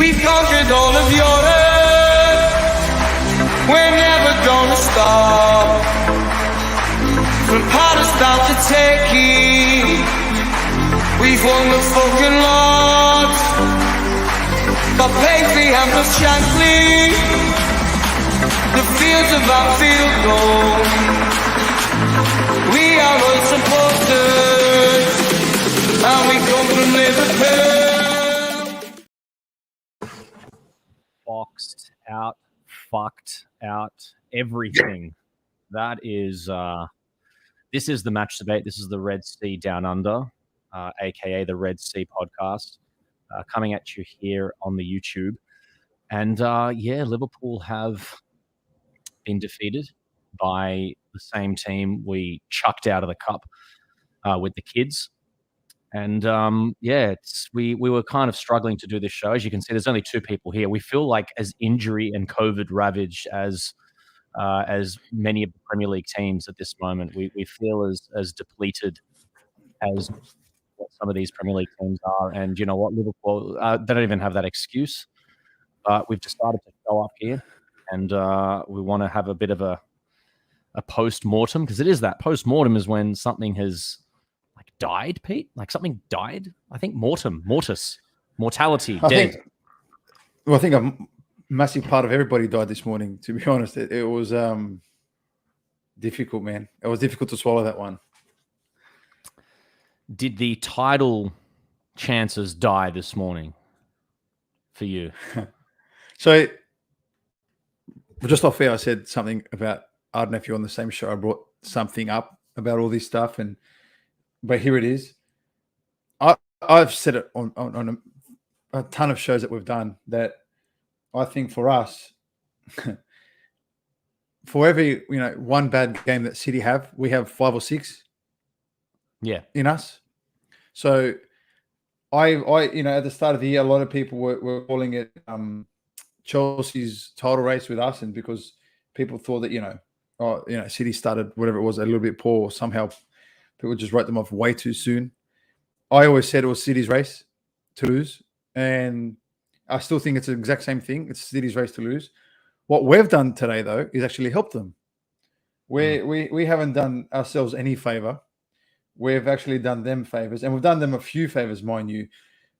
We've conquered all of Europe. We're never gonna stop. From Palestine to Turkey, we've won the fucking lot. But Paisley and the Shankly, the fields of Anfield gold. We are all supporters, and we come from Liverpool. Boxed out, fucked out, everything. That is, this is the Match Debate. This is the Red Sea Down Under, aka the Red Sea Podcast, coming at you here on the YouTube. And yeah, Liverpool have been defeated by the same team we chucked out of the cup with the kids. And yeah, we were kind of struggling to do this show. As you can see, there's only two people here. We feel like as injury and COVID ravaged as many of the Premier League teams at this moment. We feel as depleted as what some of these Premier League teams are. And you know what, Liverpool, they don't even have that excuse. But we've decided to go up here, and we want to have a bit of a post-mortem, because it is that. Post-mortem is when something has like died, Pete. Like something died. I think mortis, mortality, dead. I think a massive part of everybody died this morning, to be honest. It was difficult, man. It was difficult to swallow that one. Did the title chances die this morning for you? So, just off air, I said something about, I don't know if you're on the same show, I brought something up about all this stuff, but here it is. I've said it on a ton of shows that we've done, that I think for us, for every one bad game that City have, we have 5 or 6 in us. So I at the start of the year, a lot of people were calling it Chelsea's title race with us, and because people thought that City started whatever it was a little bit poor, somehow people just wrote them off way too soon. I always said it was City's race to lose, and I still think it's the exact same thing. It's City's race to lose. What we've done today, though, is actually helped them. We haven't done ourselves any favor. We've actually done them favors, and we've done them a few favors, mind you.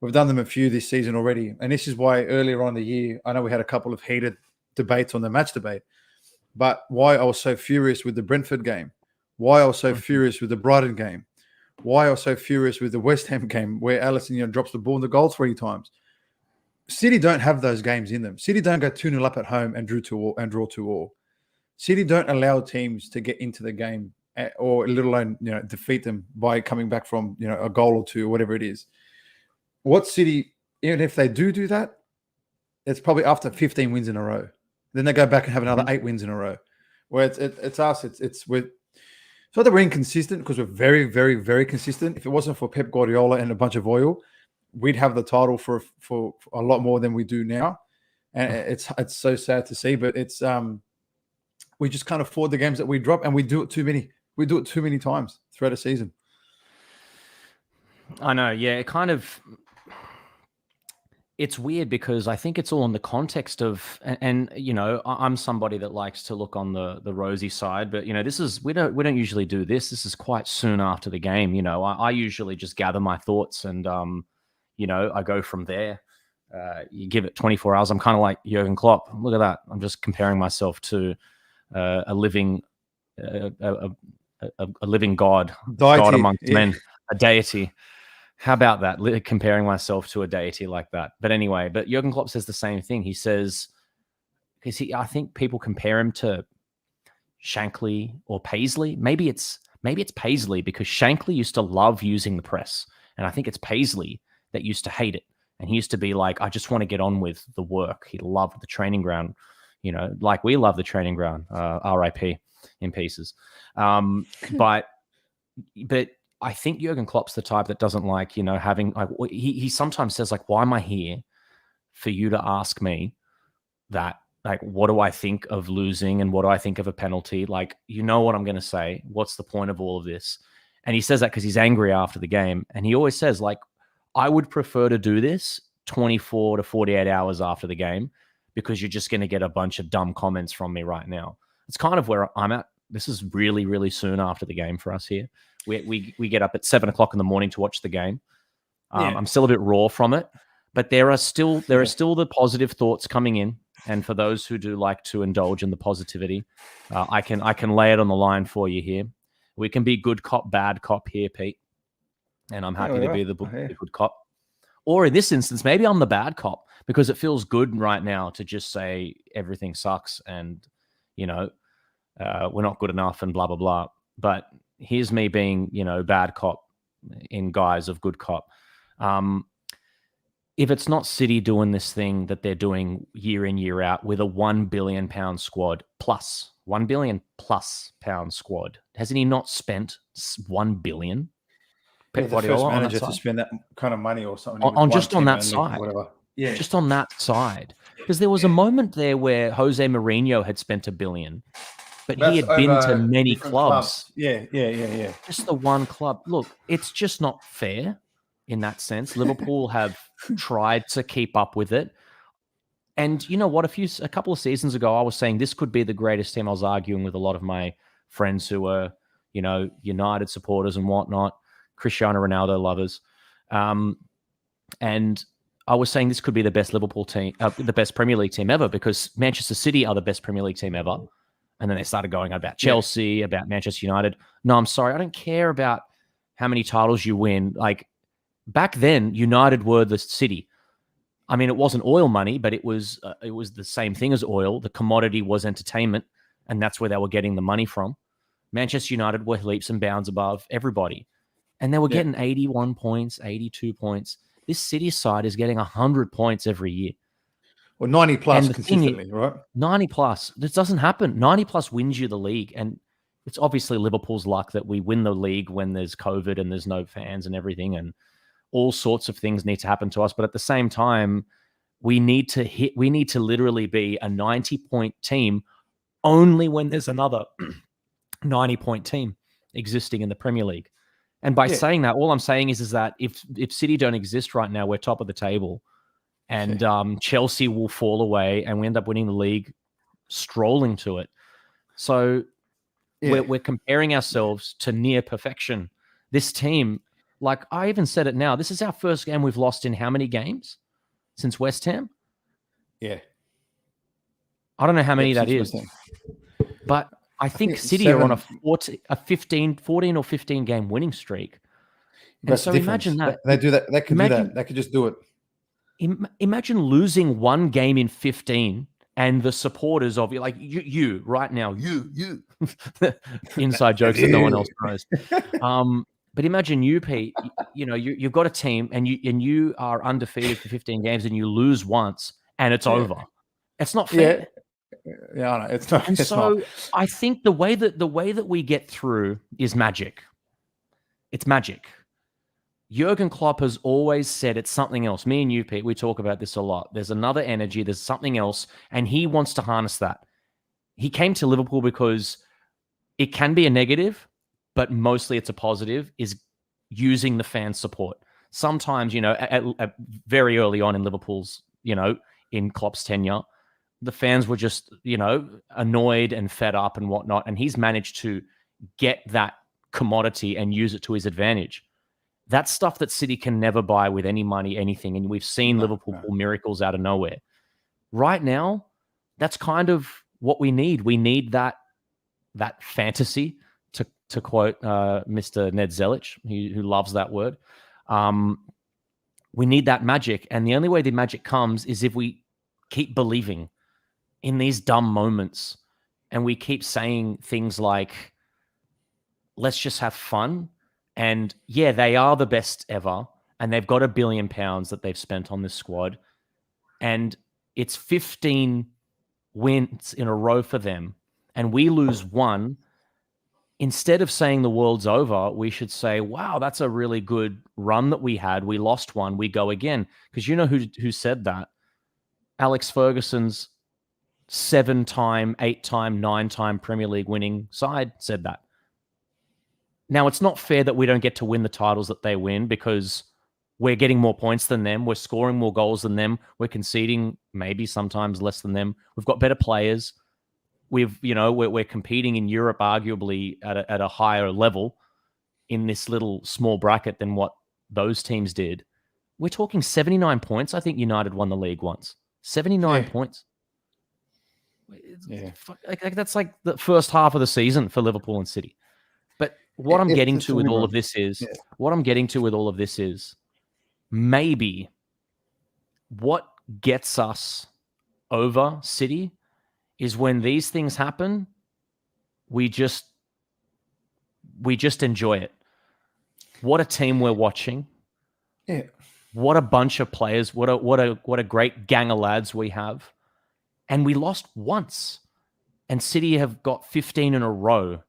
We've done them a few this season already. And this is why earlier on in the year, I know we had a couple of heated debates on the match debate, but why I was so furious with the Brentford game, why I was so furious with the Brighton game, why I was so furious with the West Ham game where Alisson drops the ball in the goal 3 times. City don't have those games in them. City don't go 2-0 up at home and draw 2-2. City don't allow teams to get into the game, or let alone defeat them by coming back from a goal or 2 or whatever it is. What City, even if they do that, it's probably after 15 wins in a row. Then they go back and have another 8 wins in a row. Where it's us, it's with. It's not that we're inconsistent, because we're very, very, very consistent. If it wasn't for Pep Guardiola and a bunch of oil, we'd have the title for a lot more than we do now. And it's so sad to see, but it's we just can't afford the games that we drop, and we do it too many. We do it too many times throughout a season. I know, yeah. It's weird, because I think it's all in the context of, and I'm somebody that likes to look on the rosy side, but this is, we don't usually do this. This is quite soon after the game. I usually just gather my thoughts, and I go from there. You give it 24 hours. I'm kind of like Jurgen Klopp. Look at that. I'm just comparing myself to a living God, deity. God amongst men, a deity. How about that? Comparing myself to a deity like that. But anyway, Jurgen Klopp says the same thing. He says, because I think people compare him to Shankly or Paisley. Maybe it's Paisley, because Shankly used to love using the press, and I think it's Paisley that used to hate it. And he used to be like, I just want to get on with the work. He loved the training ground, like we love the training ground. RIP in pieces. But I think Jurgen Klopp's the type that doesn't like, having like, he sometimes says like, why am I here for you to ask me that? Like, what do I think of losing, and what do I think of a penalty? Like, what I'm going to say. What's the point of all of this? And he says that because he's angry after the game. And he always says like, I would prefer to do this 24 to 48 hours after the game, because you're just going to get a bunch of dumb comments from me right now. It's kind of where I'm at. This is really, really soon after the game for us here. We get up at 7 o'clock in the morning to watch the game. I'm still a bit raw from it, but there are still the positive thoughts coming in. And for those who do like to indulge in the positivity, I can lay it on the line for you here. We can be good cop, bad cop here, Pete. And I'm happy to be the good cop. Or in this instance, maybe I'm the bad cop, because it feels good right now to just say everything sucks and, we're not good enough and blah, blah, blah. But here's me being, bad cop in guise of good cop. If it's not City doing this thing that they're doing year in, year out with a £1 billion squad plus, £1 billion plus pound squad, hasn't he not spent £1 billion? Pep Guardiola, the first manager to spend that kind of money or something. On just on that side. Yeah. Just on that side. Because there was a moment there where Jose Mourinho had spent $1 billion, but he had been to many clubs. Yeah. Just the one club. Look, it's just not fair in that sense. Liverpool have tried to keep up with it. And you know what? A couple of seasons ago, I was saying this could be the greatest team. I was arguing with a lot of my friends who were, United supporters and whatnot, Cristiano Ronaldo lovers. And I was saying this could be the best Liverpool team, the best Premier League team ever, because Manchester City are the best Premier League team ever. And then they started going on about Chelsea, about Manchester United. No, I'm sorry. I don't care about how many titles you win. Like, back then, United were the City. I mean, it wasn't oil money, but it was the same thing as oil. The commodity was entertainment, and that's where they were getting the money from. Manchester United were leaps and bounds above everybody. And they were getting 81 points, 82 points. This City side is getting 100 points every year. Well, 90 plus consistently, right? 90 plus. This doesn't happen. 90 plus wins you the league. And it's obviously Liverpool's luck that we win the league when there's COVID and there's no fans and everything. And all sorts of things need to happen to us. But at the same time, we need to literally be a 90-point team only when there's another 90-point team existing in the Premier League. And by saying that, all I'm saying is that if City don't exist right now, we're top of the table, and Chelsea will fall away, and we end up winning the league, strolling to it. So we're comparing ourselves to near perfection. This team, like I even said it now, this is our first game we've lost in how many games since West Ham? Yeah. I don't know how many that is, but I think City are on a 14 or 15 game winning streak. And that's so imagine that. They do that. They can do that. They could just do it. Imagine losing one game in 15 and the supporters of you right now, you inside jokes that no one else knows. But imagine you, Pete, you've got a team and you are undefeated for 15 games and you lose once and it's over. It's not fair. Yeah, I know. It's not. And so I think the way that we get through is magic. It's magic. Jurgen Klopp has always said it's something else. Me and you, Pete, we talk about this a lot. There's another energy. There's something else. And he wants to harness that. He came to Liverpool because it can be a negative, but mostly it's a positive, is using the fan support. Sometimes, at very early on in Liverpool's, in Klopp's tenure, the fans were just, annoyed and fed up and whatnot. And he's managed to get that commodity and use it to his advantage. That's stuff that City can never buy with any money, anything. And we've seen Liverpool pull miracles out of nowhere. Right now, that's kind of what we need. We need that fantasy, to quote Mr. Ned Zelic, who loves that word. We need that magic. And the only way the magic comes is if we keep believing in these dumb moments and we keep saying things like, let's just have fun. And yeah, they are the best ever. And they've got £1 billion that they've spent on this squad. And it's 15 wins in a row for them. And we lose one. Instead of saying the world's over, we should say, wow, that's a really good run that we had. We lost one. We go again. Because you know who said that? Alex Ferguson's 7-time, 8-time, 9-time Premier League winning side said that. Now, it's not fair that we don't get to win the titles that they win, because We're getting more points than them. We're scoring more goals than them. We're conceding maybe sometimes less than them. We've got better players. We're competing in Europe arguably at a higher level in this little small bracket than what those teams did. We're talking 79 points. I think United won the league once. 79 points. That's like the first half of the season for Liverpool and City. But what I'm getting to with all of this is maybe what gets us over City is when these things happen, we just enjoy it. What a team we're watching. Yeah. What a bunch of players. What a great gang of lads we have. And we lost once. And City have got 15 in a row.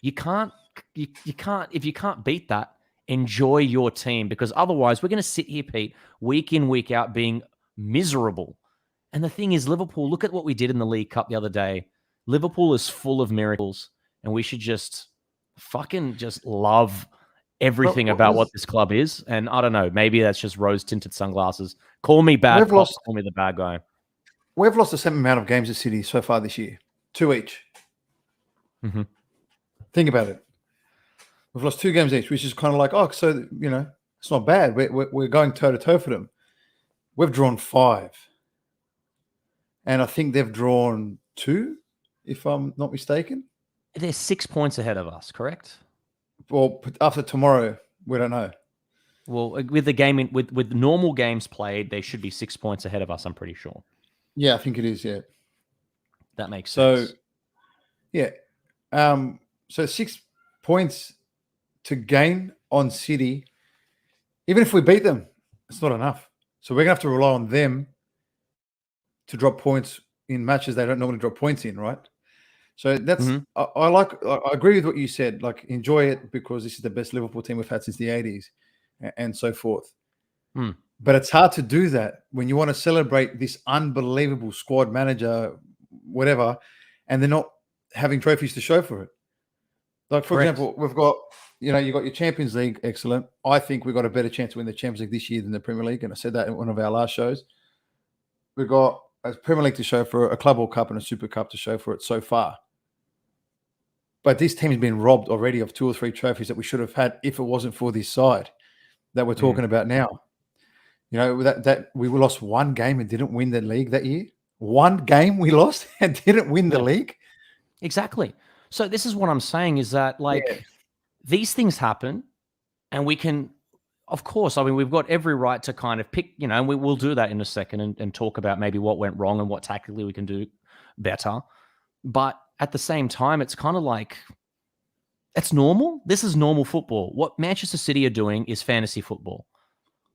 You can't if you can't beat that, enjoy your team, because otherwise we're going to sit here, Pete, week in, week out, being miserable. And the thing is, Liverpool, look at what we did in the League Cup the other day. Liverpool is full of miracles, and we should just fucking just love everything about what this club is. And I don't know, maybe that's just rose-tinted sunglasses. Call me bad cop, call me the bad guy. We've lost the same amount of games as City so far this year. 2 each. Mm-hmm. Think about it. We've lost 2 games each, which is kind of like, oh, so, it's not bad. We're going toe-to-toe for them. We've drawn 5. And I think they've drawn 2, if I'm not mistaken. They're 6 points ahead of us, correct? Well, after tomorrow, we don't know. Well, with the game with normal games played, they should be 6 points ahead of us, I'm pretty sure. Yeah, I think it is, yeah. That makes sense. So, yeah. So 6 points to gain on City. Even if we beat them, it's not enough. So we're going to have to rely on them to drop points in matches they don't normally drop points in, right? So that's I agree with what you said. Like, enjoy it because this is the best Liverpool team we've had since the 80s and so forth. But it's hard to do that when you want to celebrate this unbelievable squad manager, whatever, and they're not having trophies to show for it. Like, for example, we've got, you got your Champions League, excellent. I think we've got a better chance to win the Champions League this year than the Premier League, and I said that in one of our last shows. We've got a Premier League to show for it, a Club World Cup and a Super Cup to show for it so far. But this team has been robbed already of 2 or 3 trophies that we should have had if it wasn't for this side that we're talking about now. That we lost 1 game and didn't win the league that year. 1 game we lost and didn't win the league. Exactly. So this is what I'm saying is that, these things happen, and we can, of course, I mean, we've got every right to kind of pick, and we'll do that in a second and talk about maybe what went wrong and what tactically we can do better. But at the same time, it's kind of like, it's normal. This is normal football. What Manchester City are doing is fantasy football.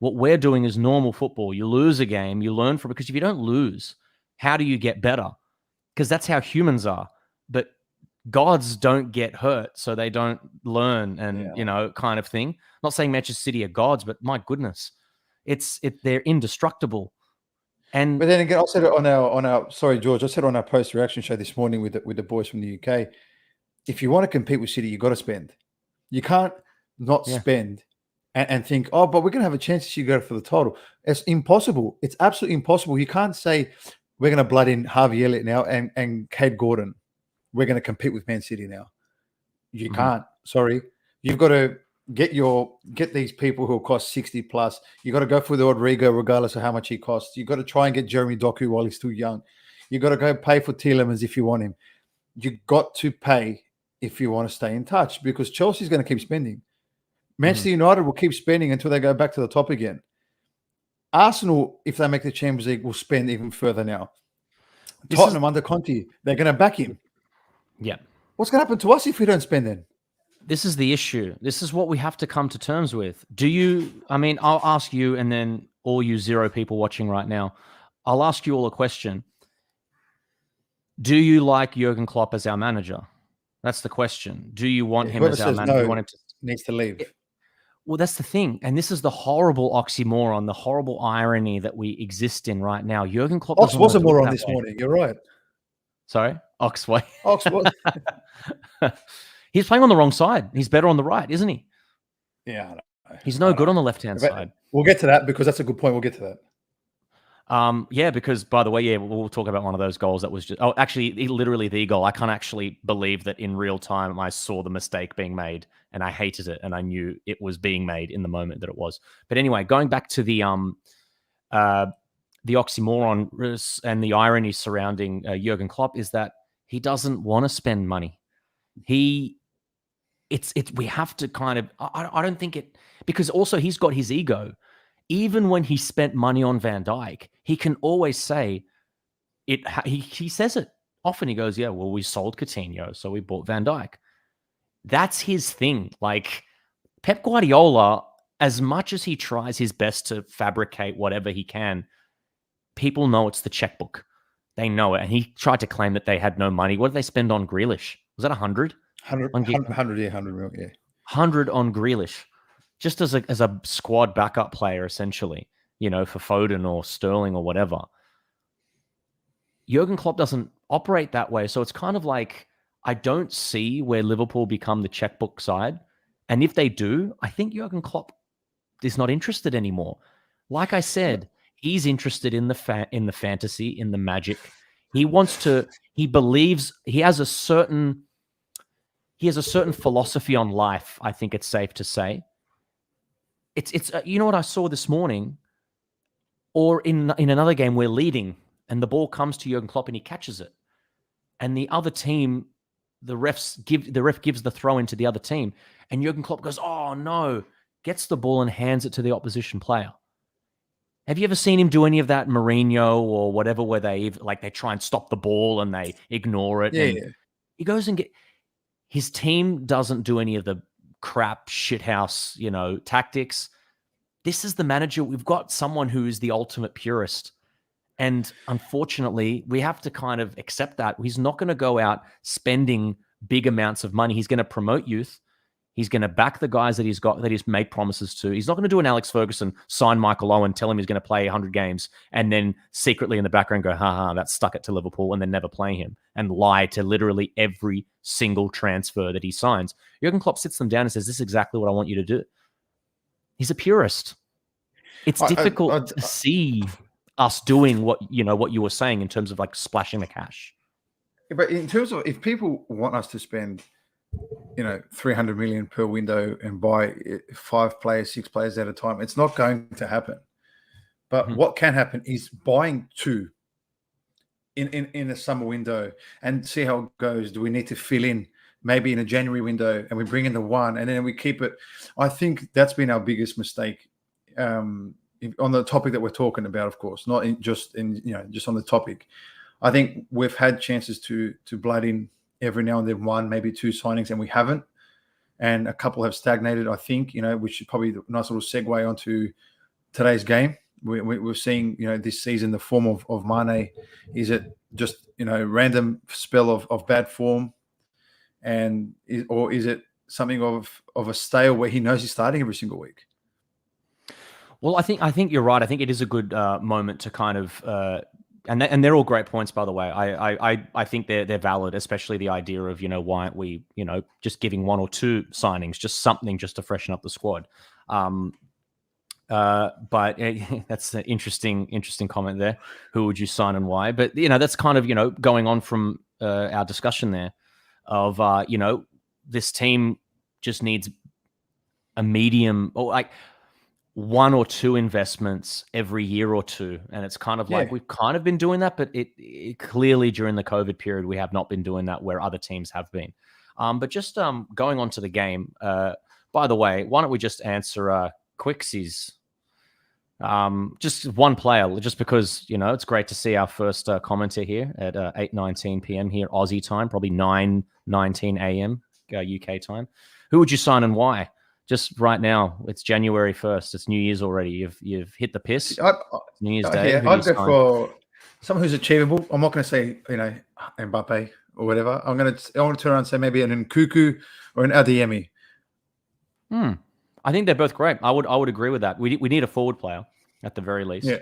What we're doing is normal football. You lose a game, you learn from it, because if you don't lose, how do you get better? Because that's how humans are. But gods don't get hurt, so they don't learn and, kind of thing. Not saying Manchester City are gods, but my goodness, they're indestructible. But then again, I said it on our sorry, George, I said on our post-reaction show this morning with the boys from the UK, if you want to compete with City, you've got to spend. You can't not spend and think, oh, but we're going to have a chance to go for the title. It's impossible. It's absolutely impossible. You can't say we're going to blood in Harvey Elliott now and Cade Gordon. We're going to compete with Man City now. You can't. Sorry. You've got to get these people who will cost 60 plus. You've got to go for the Rodrigo regardless of how much he costs. You've got to try and get Jeremy Doku while he's still young. You've got to go pay for Tielemans if you want him. You've got to pay if you want to stay in touch, because Chelsea's going to keep spending. Manchester United will keep spending until they go back to the top again. Arsenal, if they make the Champions League, will spend even further now. Tottenham under Conte, they're going to back him. Yeah. What's going to happen to us if we don't spend then? This is the issue. This is what we have to come to terms with. I'll ask you, and then all you 0 people watching right now, I'll ask you all a question. Do you like Jurgen Klopp as our manager? That's the question. Do you want him as our manager? No, you want him to needs to leave. Well, that's the thing. And this is the horrible oxymoron, the horrible irony that we exist in right now. Jurgen Klopp was a moron this morning. You're right. Sorry? Ox was. He's playing on the wrong side. He's better on the right, isn't he? Yeah. He's no good on the left-hand side. We'll get to that because that's a good point. We'll get to that. Yeah, because by the way, we'll talk about one of those goals that was just, actually, literally the goal. I can't actually believe that in real time I saw the mistake being made and I hated it and I knew it was being made in the moment that it was. But anyway, going back to the oxymoron and the irony surrounding Jurgen Klopp is that he doesn't want to spend money. We have to kind of, I don't think it, because also he's got his ego. Even when he spent money on Van Dijk, he can always say it. He says it often. He goes, "Yeah, well, we sold Coutinho, so we bought Van Dijk." That's his thing. Like Pep Guardiola, as much as he tries his best to fabricate whatever he can, people know it's the checkbook. They know it. And he tried to claim that they had no money. What did they spend on Grealish? Was that 100? 100, yeah, 100 mil, yeah. 100 on Grealish. Just as a squad backup player, essentially, for Foden or Sterling or whatever. Jurgen Klopp doesn't operate that way. So it's kind of like, I don't see where Liverpool become the checkbook side. And if they do, I think Jurgen Klopp is not interested anymore. Like I said, he's interested in the fantasy, in the magic. He believes he has a certain philosophy on life, I think it's safe to say. It's you know what I saw this morning, or in another game we're leading and the ball comes to Jurgen Klopp and he catches it, and the other team, the ref gives the throw into the other team, and Jurgen Klopp goes, "Oh no," gets the ball and hands it to the opposition player. Have you ever seen him do any of that, Mourinho or whatever, where they try and stop the ball and they ignore it? Yeah. He goes and his team doesn't do any of the crap shithouse, tactics. This is the manager. We've got someone who is the ultimate purist. And unfortunately, we have to kind of accept that. He's not going to go out spending big amounts of money. He's going to promote youth. He's going to back the guys that he's made promises to. He's not going to do an Alex Ferguson, sign Michael Owen, tell him he's going to play 100 games, and then secretly in the background go, that's stuck it to Liverpool, and then never play him, and lie to literally every single transfer that he signs. Jurgen Klopp sits them down and says, "This is exactly what I want you to do." He's a purist. It's difficult to see us doing what you were saying in terms of like splashing the cash. But in terms of, if people want us to spend 300 million per window and buy 5 players, 6 players at a time, it's not going to happen. But what can happen is buying 2 in a summer window and see how it goes. Do we need to fill in maybe in a January window and we bring in the 1 and then we keep it? I think that's been our biggest mistake on the topic that we're talking about, of course, not just on the topic. I think we've had chances to blood in every now and then 1, maybe 2 signings, and we haven't. And a couple have stagnated, I think, which is probably a nice little segue onto today's game. We're seeing, this season, the form of Mane. Is it just, random spell of bad form? Or is it something of a stale where he knows he's starting every single week? Well, I think you're right. I think it is a good moment to kind of and they're all great points, by the way. I think they're valid, especially the idea of why aren't we just giving 1 or 2 signings, just something just to freshen up the squad. But that's an interesting comment there. Who would you sign and why? But that's kind of going on from our discussion there of this team just needs a medium, or like 1 or 2 investments every year or 2, and it's kind of like we've kind of been doing that, but it clearly during the COVID period we have not been doing that where other teams have been. But just going on to the game. By the way, why don't we just answer Quixie's? Just one player, just because it's great to see our first commenter here at 8:19 p.m. here Aussie time, probably 9:19 a.m. UK time. Who would you sign and why? Just right now, it's January 1st. It's New Year's already. You've hit the piss. New Year's Day. Yeah, I'd go for someone who's achievable. I'm not going to say Mbappe or whatever. I want to turn around and say maybe an Nkuku or an Adeyemi. I think they're both great. I would agree with that. We need a forward player at the very least. Yeah.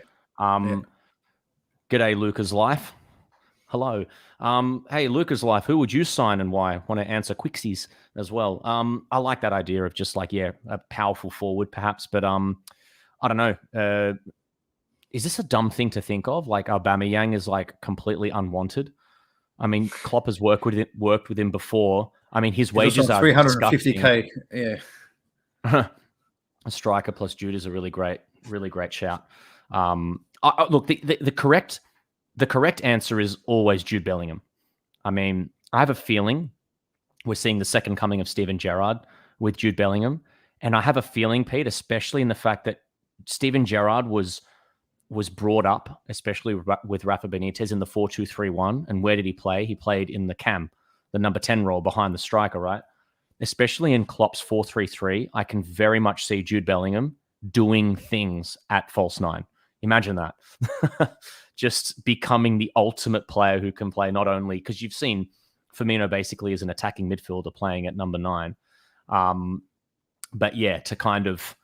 G'day, Luca's life. Hello. Hey, Lucas Life, who would you sign and why? Want to answer quicksies as well. I like that idea of just like, a powerful forward perhaps, but I don't know. Is this a dumb thing to think of? Like Aubameyang is like completely unwanted. I mean, Klopp has worked with him before. I mean, his wages are 350K. Yeah. A striker plus Jude is a really great shout. Look, the correct answer is always Jude Bellingham. I mean, I have a feeling we're seeing the second coming of Steven Gerrard with Jude Bellingham, and I have a feeling, Pete, especially in the fact that Steven Gerrard was brought up, especially with Rafa Benitez, in the 4-2-3-1. And where did he play? He played in the cam, the number 10 role behind the striker, right? Especially in Klopp's 4-3-3, I can very much see Jude Bellingham doing things at false nine. Imagine that. Just becoming the ultimate player who can play not only, because you've seen Firmino basically as an attacking midfielder playing at number 9. But yeah, to kind of,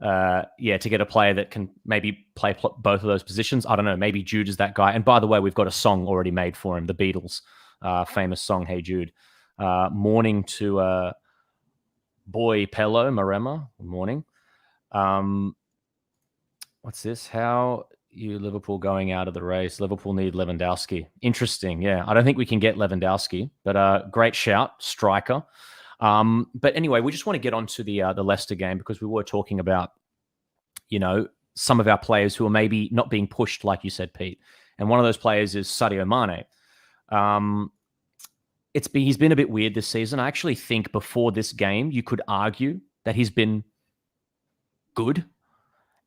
to get a player that can maybe play both of those positions. I don't know, maybe Jude is that guy. And by the way, we've got a song already made for him, the Beatles famous song, Hey Jude. Morning to boy Pello Marema. Morning. What's this? How you Liverpool going out of the race? Liverpool need Lewandowski. Interesting. Yeah, I don't think we can get Lewandowski, but great shout, striker. But anyway, we just want to get on to the Leicester game because we were talking about, some of our players who are maybe not being pushed, like you said, Pete. And one of those players is Sadio Mane. He's been a bit weird this season. I actually think before this game, you could argue that he's been good.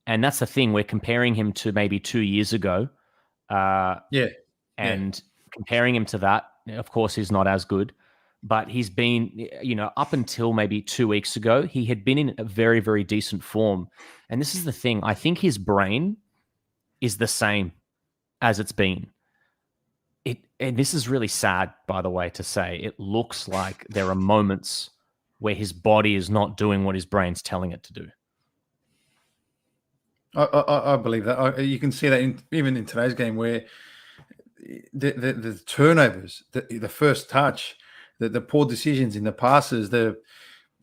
And that's the thing. We're comparing him to maybe 2 years ago. And comparing him to that, of course, he's not as good. But he's been, up until maybe 2 weeks ago, he had been in a very, very decent form. And this is the thing. I think his brain is the same as it's been. And this is really sad, by the way, to say. It looks like there are moments where his body is not doing what his brain's telling it to do. I believe that. You can see that even in today's game where the turnovers, the first touch, the poor decisions in the passes,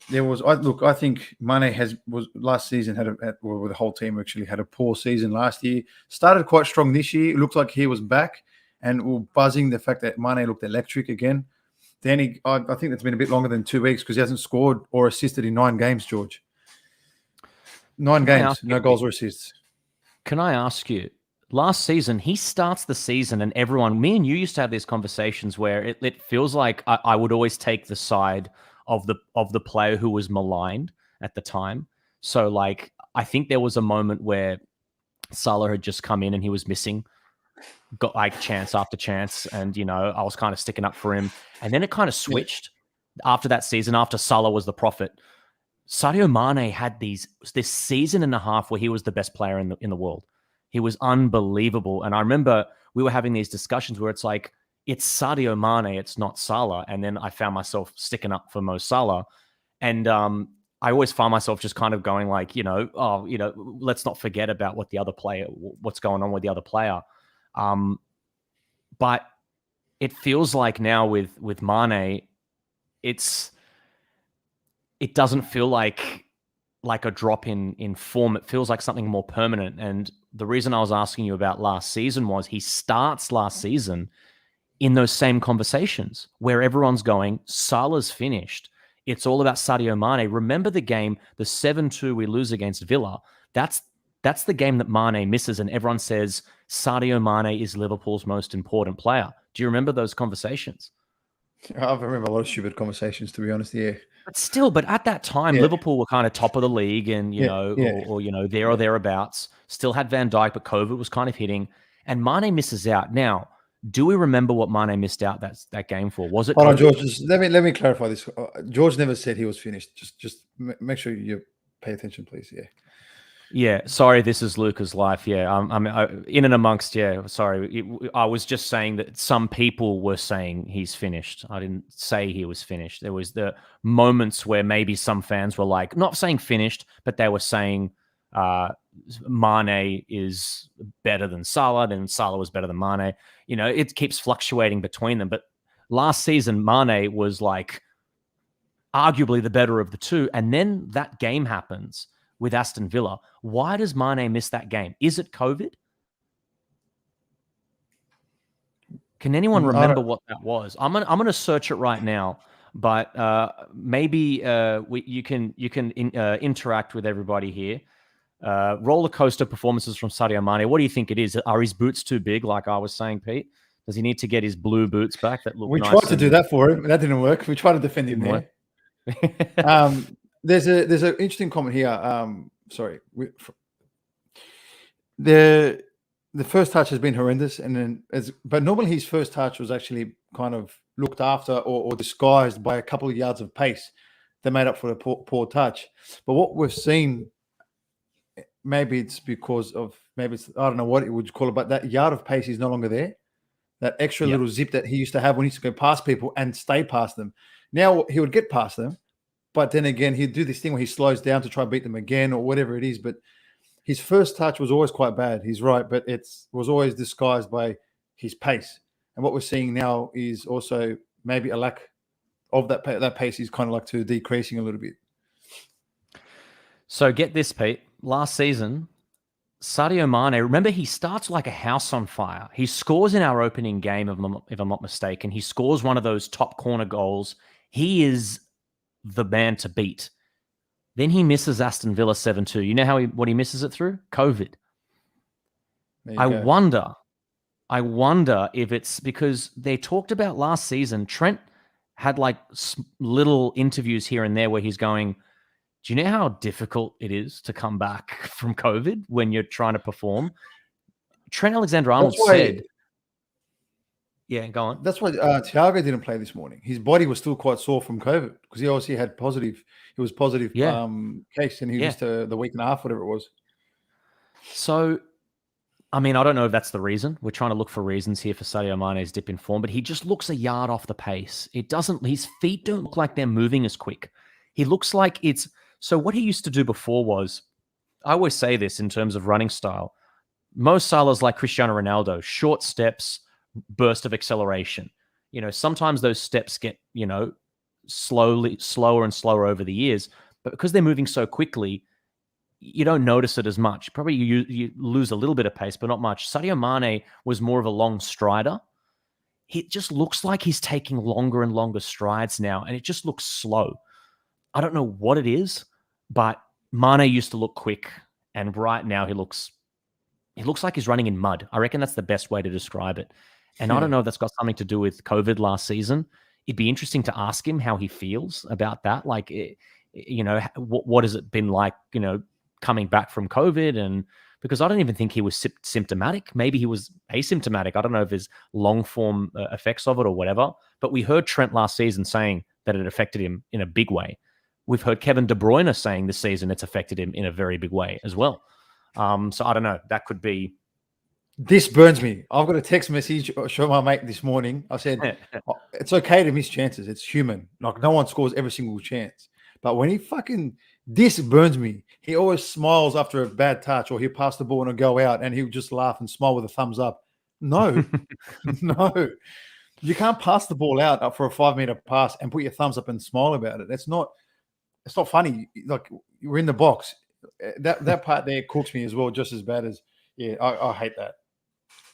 I think Mane was last season the whole team actually had a poor season last year. Started quite strong this year. It looked like he was back and we're buzzing the fact that Mane looked electric again. Then I think that's been a bit longer than 2 weeks because he hasn't scored or assisted in 9 games, George. 9 games, no goals or assists. Can I ask you, last season, he starts the season and me and you used to have these conversations where it feels like I would always take the side of the player who was maligned at the time. So like, I think there was a moment where Salah had just come in and he was missing, got like chance after chance. And, I was kind of sticking up for him. And then it kind of switched after that season, after Salah was the prophet. Sadio Mane had this season and a half where he was the best player in the world. He was unbelievable. And I remember we were having these discussions where it's like, it's Sadio Mane, it's not Salah. And then I found myself sticking up for Mo Salah. And I always find myself just kind of going like, let's not forget about what's going on with the other player. But it feels like now with Mane, it doesn't feel like a drop in form. It feels like something more permanent. And the reason I was asking you about last season was he starts last season in those same conversations where everyone's going, Salah's finished. It's all about Sadio Mane. Remember the game, the 7-2 we lose against Villa? That's the game that Mane misses, and everyone says Sadio Mane is Liverpool's most important player. Do you remember those conversations? I remember a lot of stupid conversations, to be honest, yeah. But at that time, Liverpool were kind of top of the league and, or there or thereabouts. Still had Van Dijk, but COVID was kind of hitting. And Mane misses out. Now, do we remember what Mane missed out that game for? Was it? Hold on, George. Let me clarify this. George never said he was finished. Just make sure you pay attention, please. Yeah. Yeah. Sorry, this is Luca's life. Yeah. I'm in and amongst. Yeah. Sorry. I was just saying that some people were saying he's finished. I didn't say he was finished. There was the moments where maybe some fans were like, not saying finished, but they were saying Mane is better than Salah, then Salah was better than Mane. It keeps fluctuating between them. But last season, Mane was like arguably the better of the two. And then that game happens with Aston Villa. Why does Mane miss that game? Is it COVID? Can anyone remember what that was? I'm gonna search it right now, but maybe you can interact with everybody here. Roller coaster performances from Sadio Mane. What do you think it is? Are his boots too big, like I was saying, Pete? Does he need to get his blue boots back that look We nice? tried to do that for him. That didn't work. We tried to defend him there. There's an interesting comment here. The first touch has been horrendous, but normally his first touch was actually kind of looked after or disguised by a couple of yards of pace that made up for the poor touch. But what we've seen, maybe it's because of I don't know what it would call it, but that yard of pace is no longer there. That extra little zip that he used to have when he used to go past people and stay past them. Now he would get past them, but then again he'd do this thing where he slows down to try and beat them again or whatever it is. But his first touch was always quite bad. He's right, but it was always disguised by his pace. And what we're seeing now is also maybe a lack of that pace is kind of like decreasing a little bit. So get this, Pete. Last season, Sadio Mane, remember, he starts like a house on fire. He scores in our opening game, if I'm not mistaken. He scores one of those top corner goals. He is the man to beat. Then he misses Aston Villa 7-2. You know what he misses it through? COVID. I wonder if it's because they talked about last season, Trent had like little interviews here and there where he's going, do you know how difficult it is to come back from COVID when you're trying to perform? Trent Alexander-Arnold said... Yeah, go on. That's why Thiago didn't play this morning. His body was still quite sore from COVID because he obviously had positive. It was positive case, and he missed the week and a half, whatever it was. So, I mean, I don't know if that's the reason. We're trying to look for reasons here for Sadio Mane's dip in form, but he just looks a yard off the pace. His feet don't look like they're moving as quick. He looks like it's... So what he used to do before was, I always say this in terms of running style, Mo Salah's like Cristiano Ronaldo, short steps, burst of acceleration. Sometimes those steps get, slower and slower over the years, but because they're moving so quickly, you don't notice it as much. Probably you lose a little bit of pace, but not much. Sadio Mane was more of a long strider. He just looks like he's taking longer and longer strides now, and it just looks slow. I don't know what it is, but Mane used to look quick, and right now he looks like he's running in mud. I reckon that's the best way to describe it. And I don't know if that's got something to do with COVID last season. It'd be interesting to ask him how he feels about that. Like, what has it been like, coming back from COVID? And because I don't even think he was symptomatic. Maybe he was asymptomatic. I don't know if there's long form effects of it or whatever. But we heard Trent last season saying that it affected him in a big way. We've heard Kevin De Bruyne saying this season it's affected him in a very big way as well. So I don't know. That could be. This burns me. I've got a text message show my mate this morning. I said, it's okay to miss chances. It's human. Like, no one scores every single chance. But when this burns me. He always smiles after a bad touch, or he'll pass the ball and it'll go out, and he'll just laugh and smile with a thumbs up. No, no. You can't pass the ball out for a 5-meter pass and put your thumbs up and smile about it. It's not funny. Like, you're in the box. That part there cooks me as well, just as bad as, I hate that.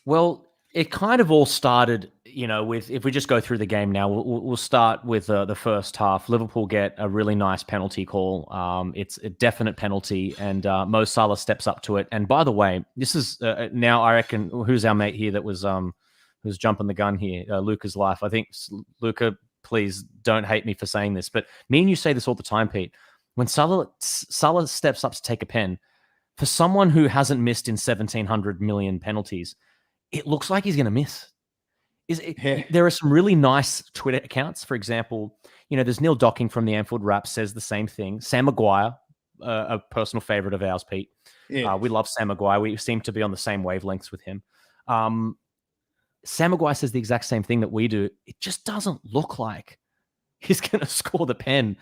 Well, it kind of all started, with, if we just go through the game now, we'll start with the first half. Liverpool get a really nice penalty call. It's a definite penalty, and Mo Salah steps up to it. And by the way, this is now, I reckon, who's our mate here that was who's jumping the gun here? Luca's life. I think, Luca, please don't hate me for saying this, but me and you say this all the time, Pete. When Salah steps up to take a pen, for someone who hasn't missed in 1,700 million penalties, it looks like he's going to miss. There are some really nice Twitter accounts. For example, there's Neil Docking from the Anfield Wrap says the same thing. Sam Maguire, a personal favorite of ours, Pete. Yeah. We love Sam Maguire. We seem to be on the same wavelengths with him. Sam Maguire says the exact same thing that we do. It just doesn't look like he's going to score the pen.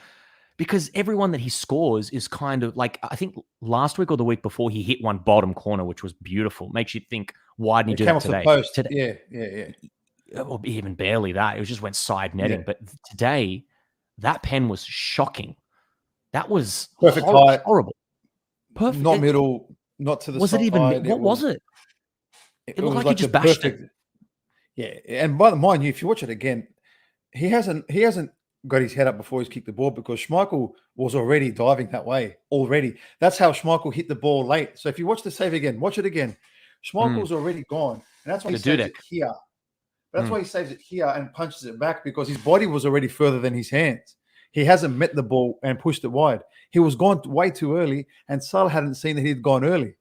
because everyone that he scores is kind of like, I think last week or the week before, he hit one bottom corner, which was beautiful. Makes you think, why didn't he do that today? Post. Yeah. Or even barely that. It just went side netting. But today, that pen was shocking. That was perfect height. Horrible. Perfect. Not middle, not to the was side. Was it even, what was it? It looked like he just bashed it. Yeah. And mind you, if you watch it again, he hasn't got his head up before he's kicked the ball because Schmeichel was already diving that way already. That's how Schmeichel hit the ball late. So if you watch the save again, watch it again. Schmeichel's already gone. And that's why he saves it here. That's why he saves it here and punches it back because his body was already further than his hands. He hasn't met the ball and pushed it wide. He was gone way too early, and Salah hadn't seen that he'd gone early.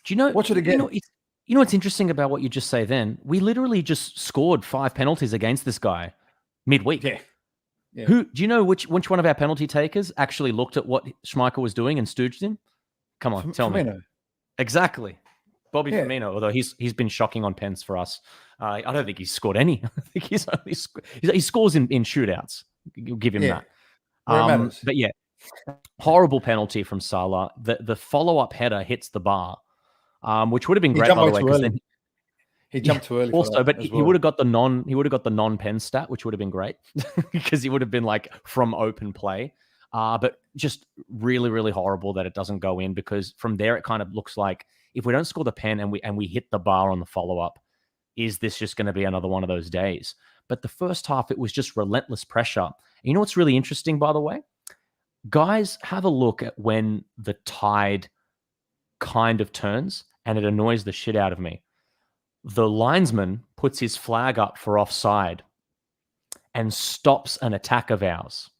Do you know? Watch it again. You know what's interesting about what you just say then? We literally just scored 5 penalties against this guy midweek. Yeah. Do you know which one of our penalty takers actually looked at what Schmeichel was doing and stooged him? Come on, tell me. Exactly. Bobby Firmino, although he's been shocking on pens for us. I don't think he's scored any. I think he scores in shootouts. You'll give him that. But yeah, horrible penalty from Salah. The follow-up header hits the bar, which would have been great, by the way, because then he jumped too early. Also, but he would have got the non-pen stat, which would have been great because he would have been like from open play. But just really, really horrible that it doesn't go in because from there it kind of looks like if we don't score the pen and we hit the bar on the follow-up, is this just going to be another one of those days? But the first half, it was just relentless pressure. And you know what's really interesting, by the way? Guys, have a look at when the tide kind of turns, and it annoys the shit out of me. The linesman puts his flag up for offside and stops an attack of ours.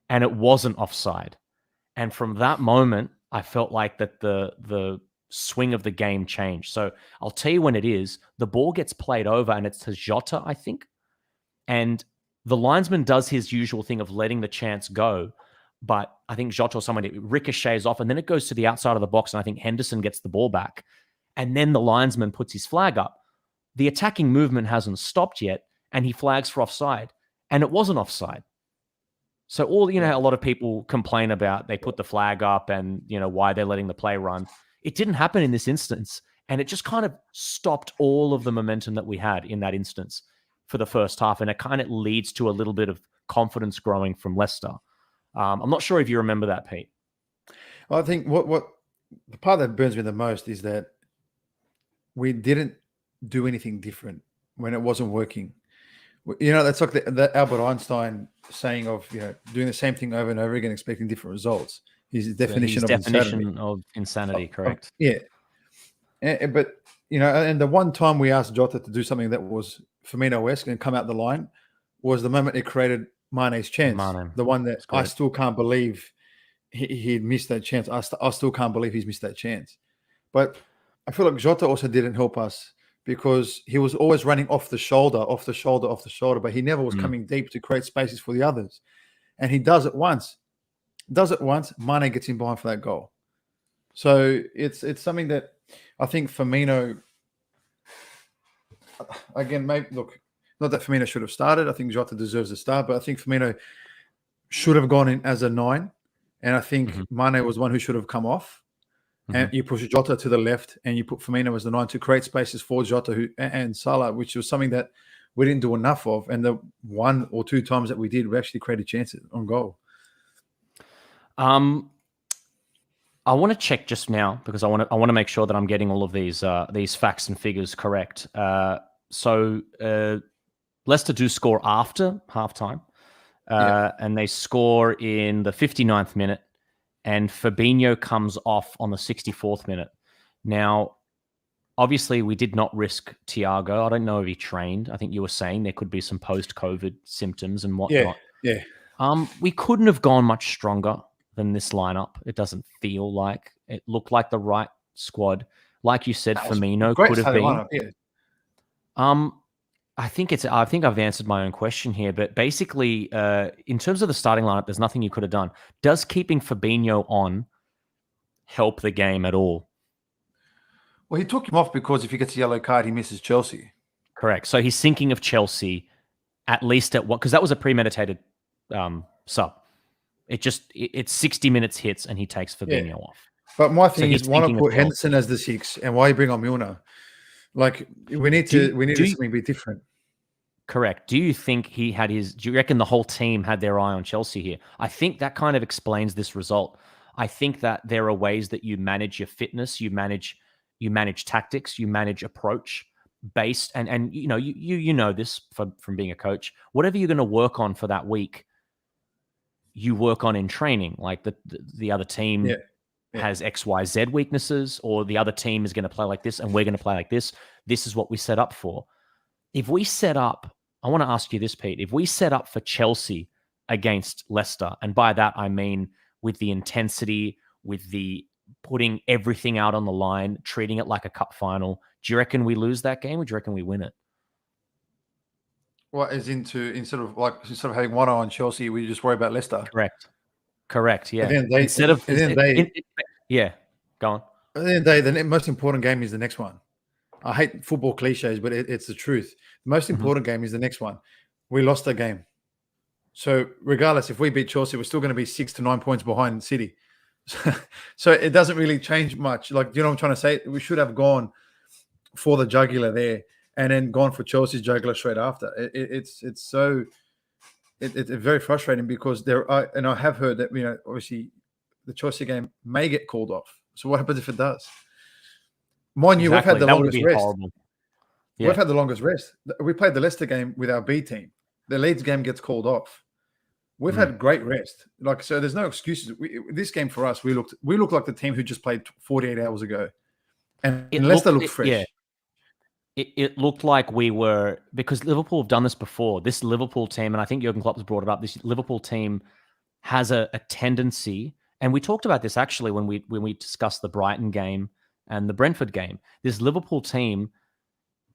And it wasn't offside. And from that moment, I felt like that the swing of the game changed. So I'll tell you when it is. The ball gets played over and it's to Jota, I think. And the linesman does his usual thing of letting the chance go. But I think Jota or someone, it ricochets off and then it goes to the outside of the box. And I think Henderson gets the ball back. And then the linesman puts his flag up. The attacking movement hasn't stopped yet. And he flags for offside. And it wasn't offside. So a lot of people complain about they put the flag up and, why they're letting the play run. It didn't happen in this instance. And it just kind of stopped all of the momentum that we had in that instance for the first half. And it kind of leads to a little bit of confidence growing from Leicester. I'm not sure if you remember that, Pete. I think what the part that burns me the most is that we didn't do anything different when it wasn't working. That's like the Albert Einstein saying of, doing the same thing over and over again, expecting different results. His definition of insanity, correct. Yeah. But, and the one time we asked Jota to do something that was Firmino-esque and come out the line was the moment it created Mane's chance. The one that I still can't believe he missed that chance. I still can't believe he's missed that chance. But I feel like Jota also didn't help us because he was always running off the shoulder, but he never was coming deep to create spaces for the others. And he does it once. Mane gets in behind for that goal. So it's something that I think Firmino, again, maybe look, not that Firmino should have started. I think Jota deserves a start, but I think Firmino should have gone in as a 9. And I think Mane was one who should have come off. And you push Jota to the left and you put Firmino as the 9 to create spaces for Jota and Salah, which was something that we didn't do enough of. And the 1 or 2 times that we did, we actually created chances on goal. I want to check just now because I want to make sure that I'm getting all of these facts and figures correct. So Leicester do score after halftime, and they score in the 59th minute. And Fabinho comes off on the 64th minute. Now, obviously, we did not risk Thiago. I don't know if he trained. I think you were saying there could be some post-COVID symptoms and whatnot. Yeah. We couldn't have gone much stronger than this lineup. It doesn't feel like. It looked like the right squad. Like you said, Firmino could have been. Lineup, I think I've answered my own question here, but basically, in terms of the starting lineup, there's nothing you could have done. Does keeping Fabinho on help the game at all? Well, he took him off because if he gets a yellow card, he misses Chelsea. Correct. So he's thinking of Chelsea, at least at what? Because that was a premeditated sub. It's 60 minutes hits and he takes Fabinho off. But my thing is, why not put Henderson as the 6, and why you bring on Milner? Like we need to something be different. Correct. Do you think do you reckon the whole team had their eye on Chelsea here? I think that kind of explains this result. I think that there are ways that you manage your fitness, you manage tactics, you manage approach based, and you know this from being a coach. Whatever you're going to work on for that week, you work on in training. Like the other team has XYZ weaknesses, or the other team is going to play like this and we're going to play like this. This is what we set up for. If we set up, I want to ask you this, Pete, if we set up for Chelsea against Leicester, and by that I mean with the intensity, with the putting everything out on the line, treating it like a cup final, do you reckon we lose that game, or do you reckon we win it? What is instead of having one eye on Chelsea, we just worry about Leicester? Correct. Yeah. And then yeah. Go on. At the end of the day, the most important game is the next one. I hate football cliches, but it's the truth. The most important game is the next one. We lost the game. So regardless, if we beat Chelsea, we're still going to be 6 to 9 points behind City. So it doesn't really change much. Like, you know what I'm trying to say? We should have gone for the jugular there and then gone for Chelsea's jugular straight after. It's very frustrating because and I have heard that, obviously the Chelsea game may get called off. So what happens if it does? Mind you, we've had the longest rest. Yeah. We've had the longest rest. We played the Leicester game with our B team. The Leeds game gets called off. We've had great rest. So there's no excuses. This game for us, we looked like the team who just played 48 hours ago. And Leicester looked fresh. Yeah. It looked like we were, because Liverpool have done this before. This Liverpool team, and I think Jurgen Klopp has brought it up, this Liverpool team has a tendency, and we talked about this actually when we discussed the Brighton game and the Brentford game. This Liverpool team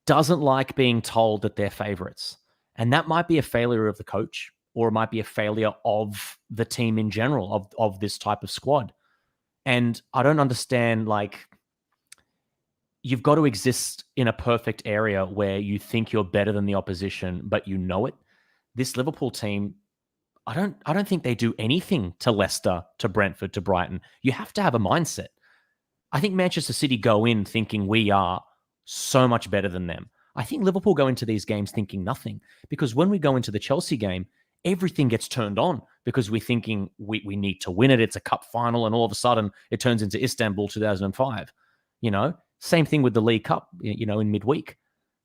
doesn't like being told that they're favorites. And that might be a failure of the coach, or it might be a failure of the team in general, of this type of squad. And I don't understand, you've got to exist in a perfect area where you think you're better than the opposition, but you know it. This Liverpool team, I don't think they do anything to Leicester, to Brentford, to Brighton. You have to have a mindset. I think Manchester City go in thinking we are so much better than them. I think Liverpool go into these games thinking nothing, because when we go into the Chelsea game, everything gets turned on because we're thinking we need to win it. It's a cup final, and all of a sudden it turns into Istanbul 2005. Same thing with the League Cup, in midweek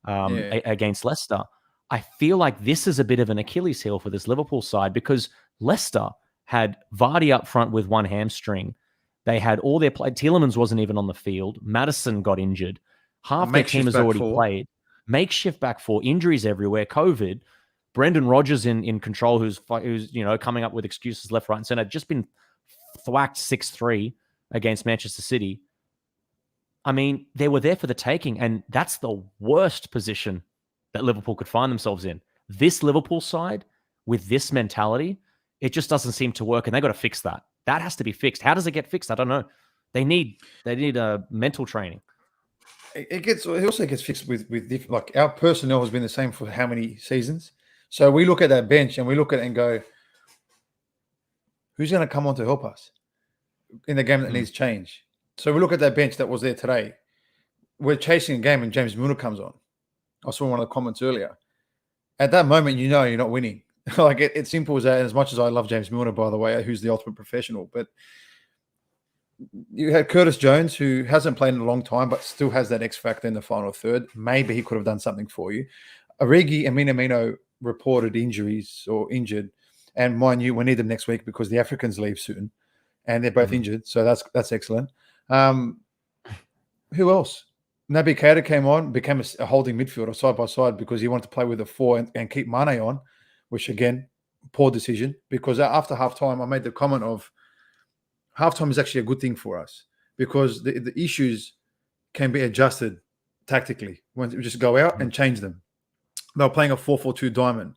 against Leicester. I feel like this is a bit of an Achilles heel for this Liverpool side, because Leicester had Vardy up front with one hamstring. They had all their play. Tielemans wasn't even on the field. Maddison got injured. Half their team has already played. Makeshift back four, injuries everywhere, COVID. Brendan Rodgers in control, who's coming up with excuses left, right, and center, just been thwacked 6-3 against Manchester City. I mean, they were there for the taking, and that's the worst position that Liverpool could find themselves in. This Liverpool side, with this mentality, it just doesn't seem to work, and they got to fix that. That has to be fixed. How does it get fixed? I don't know. They need a mental training. It also gets fixed with our personnel has been the same for how many seasons. So we look at that bench and we look at it and go, who's going to come on to help us in the game that needs change? So we look at that bench that was there today. We're chasing a game and James Milner comes on. I saw one of the comments earlier. At that moment, you're not winning. It's simple as that. And as much as I love James Milner, by the way, who's the ultimate professional, but you had Curtis Jones, who hasn't played in a long time, but still has that X factor in the final third. Maybe he could have done something for you. Origi and Minamino reported injuries or injured, and mind you, we need them next week because the Africans leave soon, and they're both injured. So that's excellent. Who else? Naby Keita came on, became a holding midfielder side by side because he wanted to play with a four and keep Mane on, which again, poor decision, because after halftime, I made the comment of halftime is actually a good thing for us because the issues can be adjusted tactically when we just go out and change them. They were playing a 4-4-2 diamond.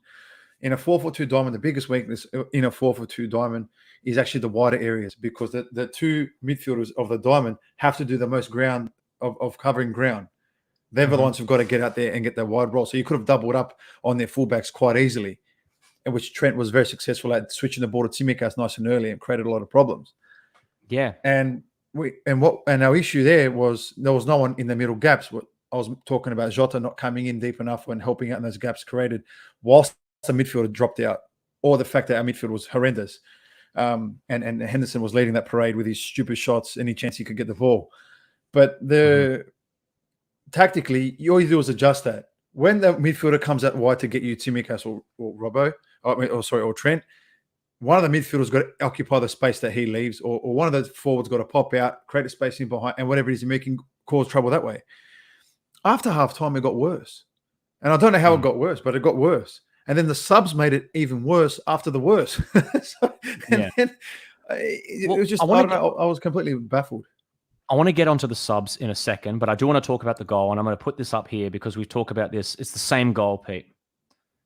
In a 4-4-2 diamond, the biggest weakness in a 4-4-2 diamond is actually the wider areas, because the two midfielders of the diamond have to do the most ground of covering ground. They're the ones who've got to get out there and get that wide role. So you could have doubled up on their fullbacks quite easily. and which Trent was very successful at switching the ball to Tsimikas nice and early and created a lot of problems. Yeah. And our issue there was no one in the middle gaps. What I was talking about, Jota not coming in deep enough when helping out in those gaps created, whilst the midfielder dropped out, or the fact that our midfield was horrendous. And Henderson was leading that parade with his stupid shots any chance he could get the ball. But tactically, all you do is adjust that. When the midfielder comes out wide to get you Tsimikas or Robbo, or Trent, one of the midfielders got to occupy the space that he leaves, or one of the forwards got to pop out, create a space in behind, and whatever it is, you can cause trouble that way. After half-time, it got worse. And I don't know how it got worse, but it got worse. And then the subs made it even worse after the worst. It was just, I was completely baffled. I want to get onto the subs in a second, but I do want to talk about the goal, and I'm going to put this up here because we talk about this. It's the same goal, Pete.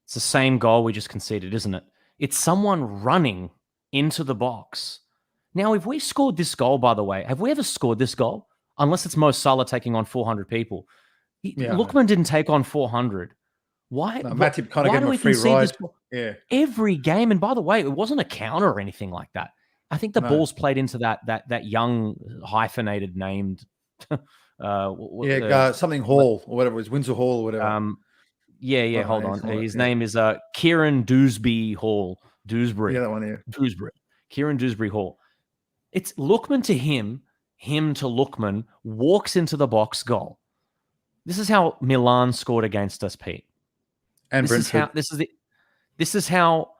It's the same goal we just conceded, isn't it? It's someone running into the box. Now, if we scored this goal, by the way, have we ever scored this goal? Unless it's Mo Salah taking on 400 people. Lookman didn't take on 400. Why? No, Matip kind of gave him a free ride. Every game, and by the way, it wasn't a counter or anything like that. I think the ball's played into that young hyphenated named something Hall or whatever it was, Windsor Hall or whatever. Hold on. His name is Kieran Dewsbury Hall. Dewsbury. Yeah, that one here. Dewsbury. Kieran Dewsbury Hall. It's Lookman to him to Lookman, walks into the box, goal. This is how Milan scored against us, Pete. And Brentford. This is how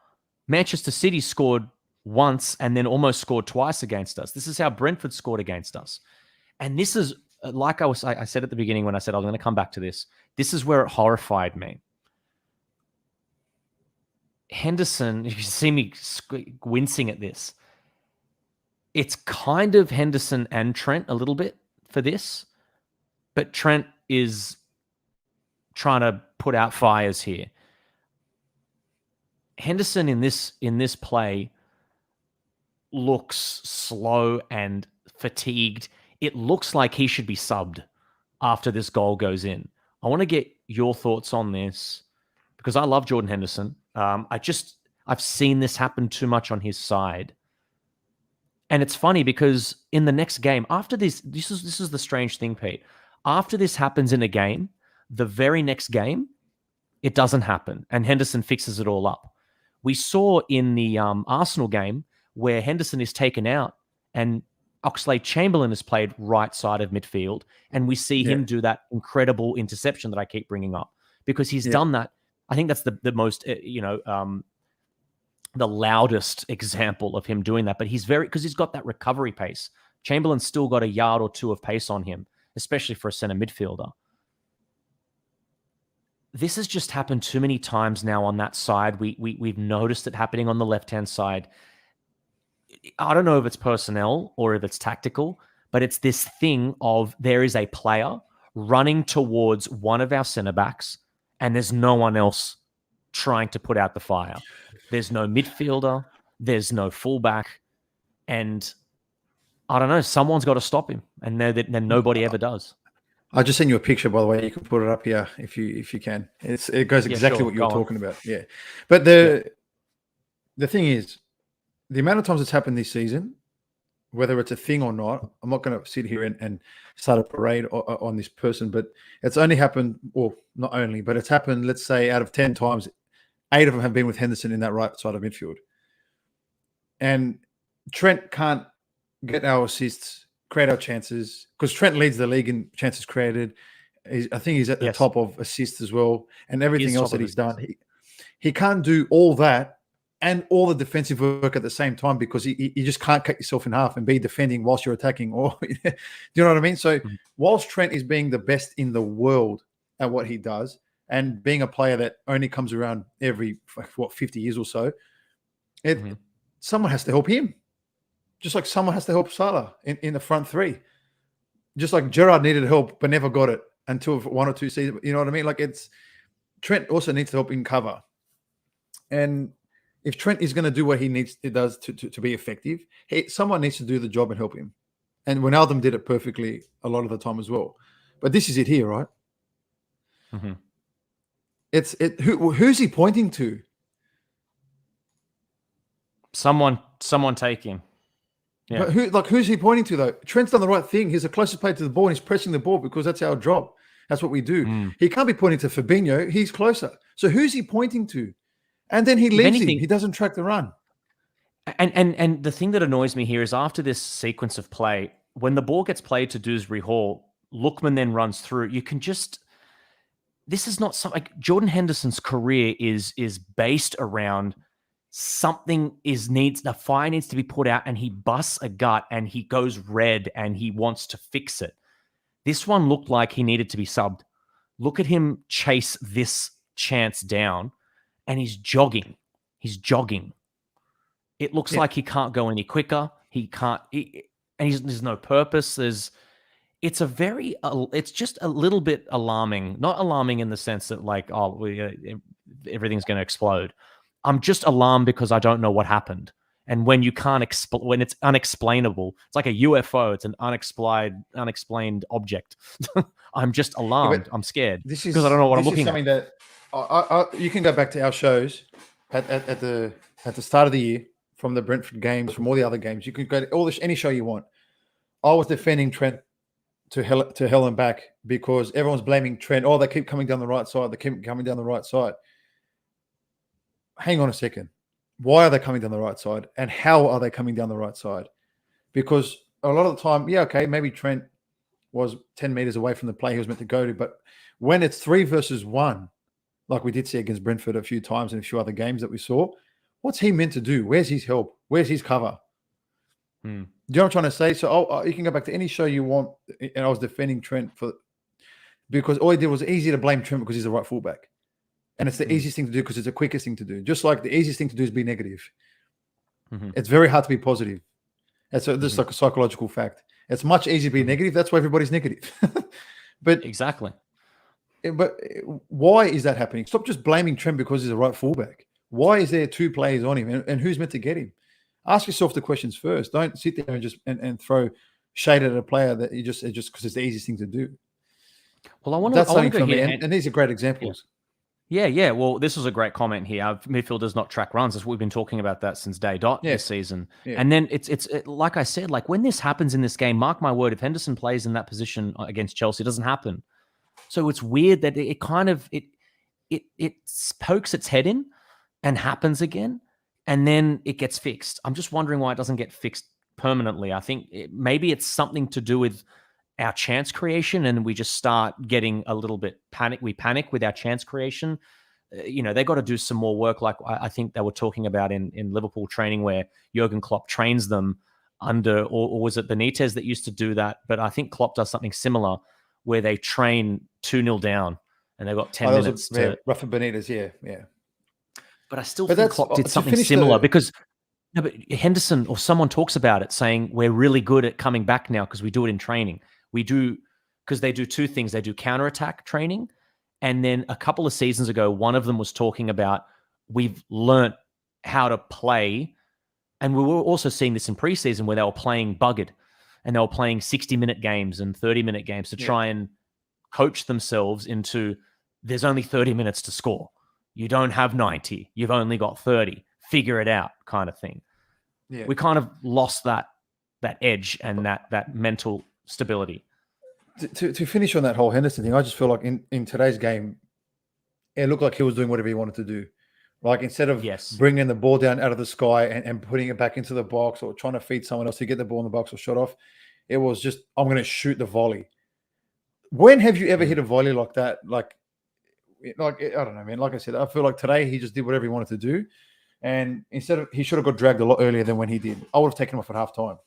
Manchester City scored once and then almost scored twice against us. This is how Brentford scored against us. And this is, like I said at the beginning when I said I was going to come back to this, this is where it horrified me. Henderson, if you see me wincing at this, it's kind of Henderson and Trent a little bit for this, but Trent is trying to put out fires here. Henderson in this play looks slow and fatigued. It looks like he should be subbed after this goal goes in. I want to get your thoughts on this because I love Jordan Henderson. I've seen this happen too much on his side. And it's funny because in the next game, after this is the strange thing, Pete. After this happens in a game, the very next game, it doesn't happen. And Henderson fixes it all up. We saw in the Arsenal game where Henderson is taken out and Oxlade-Chamberlain is played right side of midfield. And we see him do that incredible interception that I keep bringing up because he's done that. I think that's the most, the loudest example of him doing that. But because he's got that recovery pace. Chamberlain's still got a yard or two of pace on him, especially for a center midfielder. This has just happened too many times now on that side. We've noticed it happening on the left-hand side. I don't know if it's personnel or if it's tactical, but it's this thing of there is a player running towards one of our center backs and there's no one else trying to put out the fire. There's no midfielder. There's no fullback. And I don't know, someone's got to stop him. And then nobody ever does. I just sent you a picture, by the way. You can put it up here if you can. It goes exactly what you're talking about. Yeah. But the thing is, the amount of times it's happened this season, whether it's a thing or not, I'm not going to sit here and start a parade on this person, but it's only happened, or not only, but it's happened, let's say, out of 10 times, 8 of them have been with Henderson in that right side of midfield. And Trent can't get our assists, create our chances, because Trent leads the league in chances created. I think he's at the top of assists as well, and everything else that he's done. He can't do all that and all the defensive work at the same time because you just can't cut yourself in half and be defending whilst you're attacking. Or do you know what I mean? So whilst Trent is being the best in the world at what he does and being a player that only comes around every 50 years or so, someone has to help him. Just like someone has to help Salah in the front three. Just like Gerrard needed help but never got it until 1 or 2 seasons. You know what I mean? Like Trent also needs to help in cover. And if Trent is going to do what he does to be effective, someone needs to do the job and help him. And Wijnaldum did it perfectly a lot of the time as well. But this is it here, right? Mm-hmm. Who's he pointing to? Someone take him. Yeah. But who's he pointing to though? Trent's done the right thing. He's the closest player to the ball and he's pressing the ball because that's our job. That's what we do. He can't be pointing to Fabinho. He's closer. So who's he pointing to? And then he leaves him. He doesn't track the run. And the thing that annoys me here is after this sequence of play, when the ball gets played to Dewsbury Hall, Lookman then runs through. You can just... This is not something... Like Jordan Henderson's career is based around the fire needs to be put out and he busts a gut and he goes red and he wants to fix it. This one looked like he needed to be subbed. Look at him chase this chance down and he's jogging. It looks like he can't go any quicker. He can't, there's no purpose. It's just a little bit alarming. Not alarming in the sense that like, everything's going to explode. I'm just alarmed because I don't know what happened. And when you can't when it's unexplainable, it's like a UFO. It's an unexplained object. I'm just alarmed. I'm scared because I don't know what I'm looking at. This is something that you can go back to our shows at the start of the year from the Brentford games, from all the other games. You can go to any show you want. I was defending Trent to hell and back because everyone's blaming Trent. Oh, they keep coming down the right side. They keep coming down the right side. Hang on a second. Why are they coming down the right side? And how are they coming down the right side? Because a lot of the time, maybe Trent was 10 meters away from the play he was meant to go to. But when it's 3 versus 1, like we did see against Brentford a few times and a few other games that we saw, what's he meant to do? Where's his help? Where's his cover? Do you know what I'm trying to say? So you can go back to any show you want. And I was defending Trent because all he did was easy to blame Trent because he's the right fullback. And it's the easiest thing to do because it's the quickest thing to do. Just like the easiest thing to do is be negative. It's very hard to be positive. This is like a psychological fact. It's much easier to be negative. That's why everybody's negative. But exactly. But why is that happening? Stop just blaming Trent because he's the right fullback. Why is there 2 players on him? And who's meant to get him? Ask yourself the questions first. Don't sit there and just and throw shade at a player that you just because it's the easiest thing to do. Well, I want to go here, and these are great examples. Yeah. Well, this was a great comment here. Midfielders not track runs. We've been talking about that since day dot this season. Yeah. And then it's like I said, like when this happens in this game, mark my word, if Henderson plays in that position against Chelsea, it doesn't happen. So it's weird that it kind of it pokes its head in and happens again, and then it gets fixed. I'm just wondering why it doesn't get fixed permanently. I think maybe it's something to do with our chance creation, and we just start getting a little bit panic. We panic with our chance creation. They got to do some more work. Like I think they were talking about in Liverpool training, where Jurgen Klopp trains them under, or was it Benitez that used to do that? But I think Klopp does something similar, where they train 2-0 down, and they've got 10 minutes. Rafa Benitez, yeah. But I still think Klopp did something similar because. No, but Henderson or someone talks about it, saying we're really good at coming back now because we do it in training. We do, because they do 2 things. They do counterattack training. And then a couple of seasons ago, one of them was talking about we've learnt how to play. And we were also seeing this in preseason where they were playing buggered and they were playing 60-minute games and 30-minute games to try and coach themselves into there's only 30 minutes to score. You don't have 90. You've only got 30. Figure it out kind of thing. Yeah. We kind of lost that edge and that mental stability. To finish on that whole Henderson thing, I just feel like in today's game, it looked like he was doing whatever he wanted to do. Like instead of bringing the ball down out of the sky and putting it back into the box or trying to feed someone else to get the ball in the box or shot off, it was just, I'm going to shoot the volley. When have you ever hit a volley like that? Like I don't know, man. Like I said, I feel like today he just did whatever he wanted to do. And he should have got dragged a lot earlier than when he did. I would have taken him off at halftime.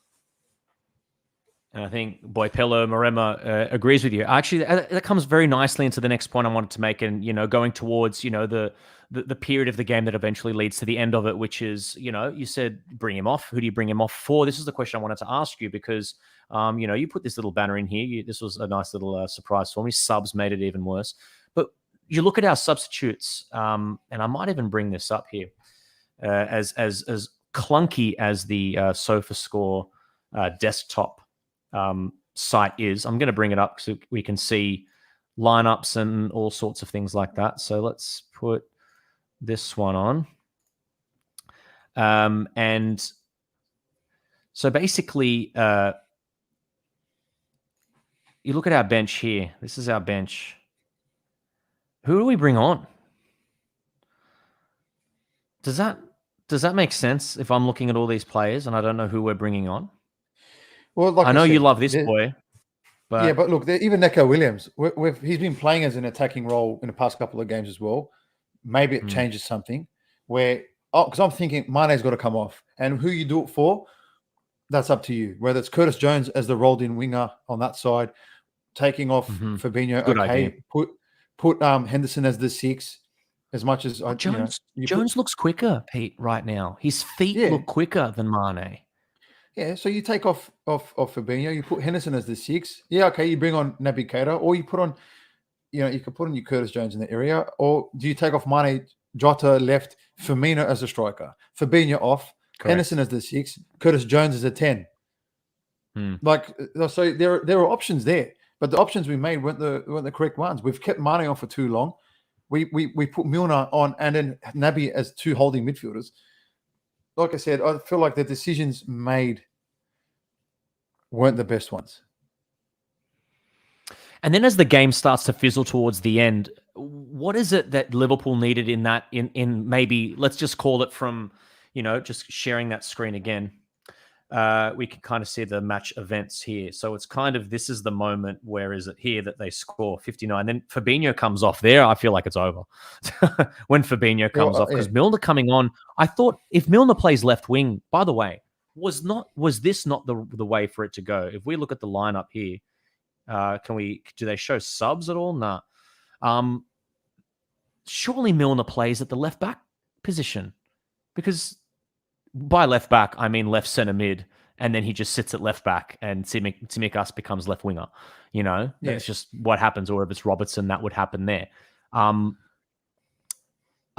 And I think Boypello Marema agrees with you. Actually, that comes very nicely into the next point I wanted to make, and going towards the period of the game that eventually leads to the end of it, which is you said bring him off. Who do you bring him off for? This is the question I wanted to ask you because you put this little banner in here. This was a nice little surprise for me. Subs made it even worse. But you look at our substitutes, and I might even bring this up here. As clunky as the SofaScore desktop site is, I'm going to bring it up so we can see lineups and all sorts of things like that. So let's put this one on. And so basically, you look at our bench here. This is our bench. Who do we bring on? Does that make sense if I'm looking at all these players and I don't know who we're bringing on? Well, like I know said, you love this boy. But yeah, but look, even Neko Williams, he's been playing as an attacking role in the past couple of games as well. Maybe it changes something where, because I'm thinking Mane's got to come off. And who you do it for, that's up to you. Whether it's Curtis Jones as the rolled-in winger on that side, taking off Fabinho, Good okay. Idea. Put Henderson as the 6. As much as Jones looks quicker, Pete, right now. His feet look quicker than Mane. Yeah, so you take off Fabinho, you put Henderson as the 6. Yeah, okay, you bring on Naby Keita, or you put on, you could put on your Curtis Jones in the area, or do you take off Mane, Jota left, Firmino as a striker, Fabinho off, Correct. Henderson as the 6, Curtis Jones as a 10. Like, so there are options there, but the options we made weren't the correct ones. We've kept Mane on for too long. We put Milner on and then Naby as 2 holding midfielders. Like I said, I feel like the decisions made weren't the best ones. And then as the game starts to fizzle towards the end, what is it that Liverpool needed in maybe, let's just call it from, just sharing that screen again. We can kind of see the match events here. So it's kind of, this is the moment, where is it here that they score 59. Then Fabinho comes off there. I feel like it's over when Fabinho comes off, because Milner coming on. I thought if Milner plays left wing, by the way, was this not the way for it to go? If we look at the lineup here, do they show subs at all? Nah. Surely Milner plays at the left back position, because by left back, I mean left centre mid, and then he just sits at left back and Tsimikas becomes left winger. That's just what happens. Or if it's Robertson, that would happen there. I've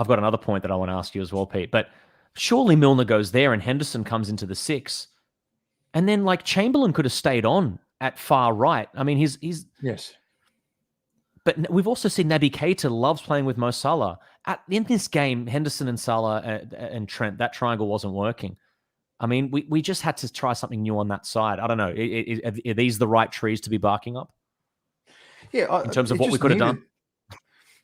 got another point that I want to ask you as well, Pete, but surely Milner goes there and Henderson comes into the 6. And then like Chamberlain could have stayed on at far right. I mean, he's yes. But we've also seen Naby Keita loves playing with Mo Salah. In this game, Henderson and Salah and Trent, that triangle wasn't working. I mean, we just had to try something new on that side. I don't know. Are these the right trees to be barking up? Yeah. In terms of what we could have done?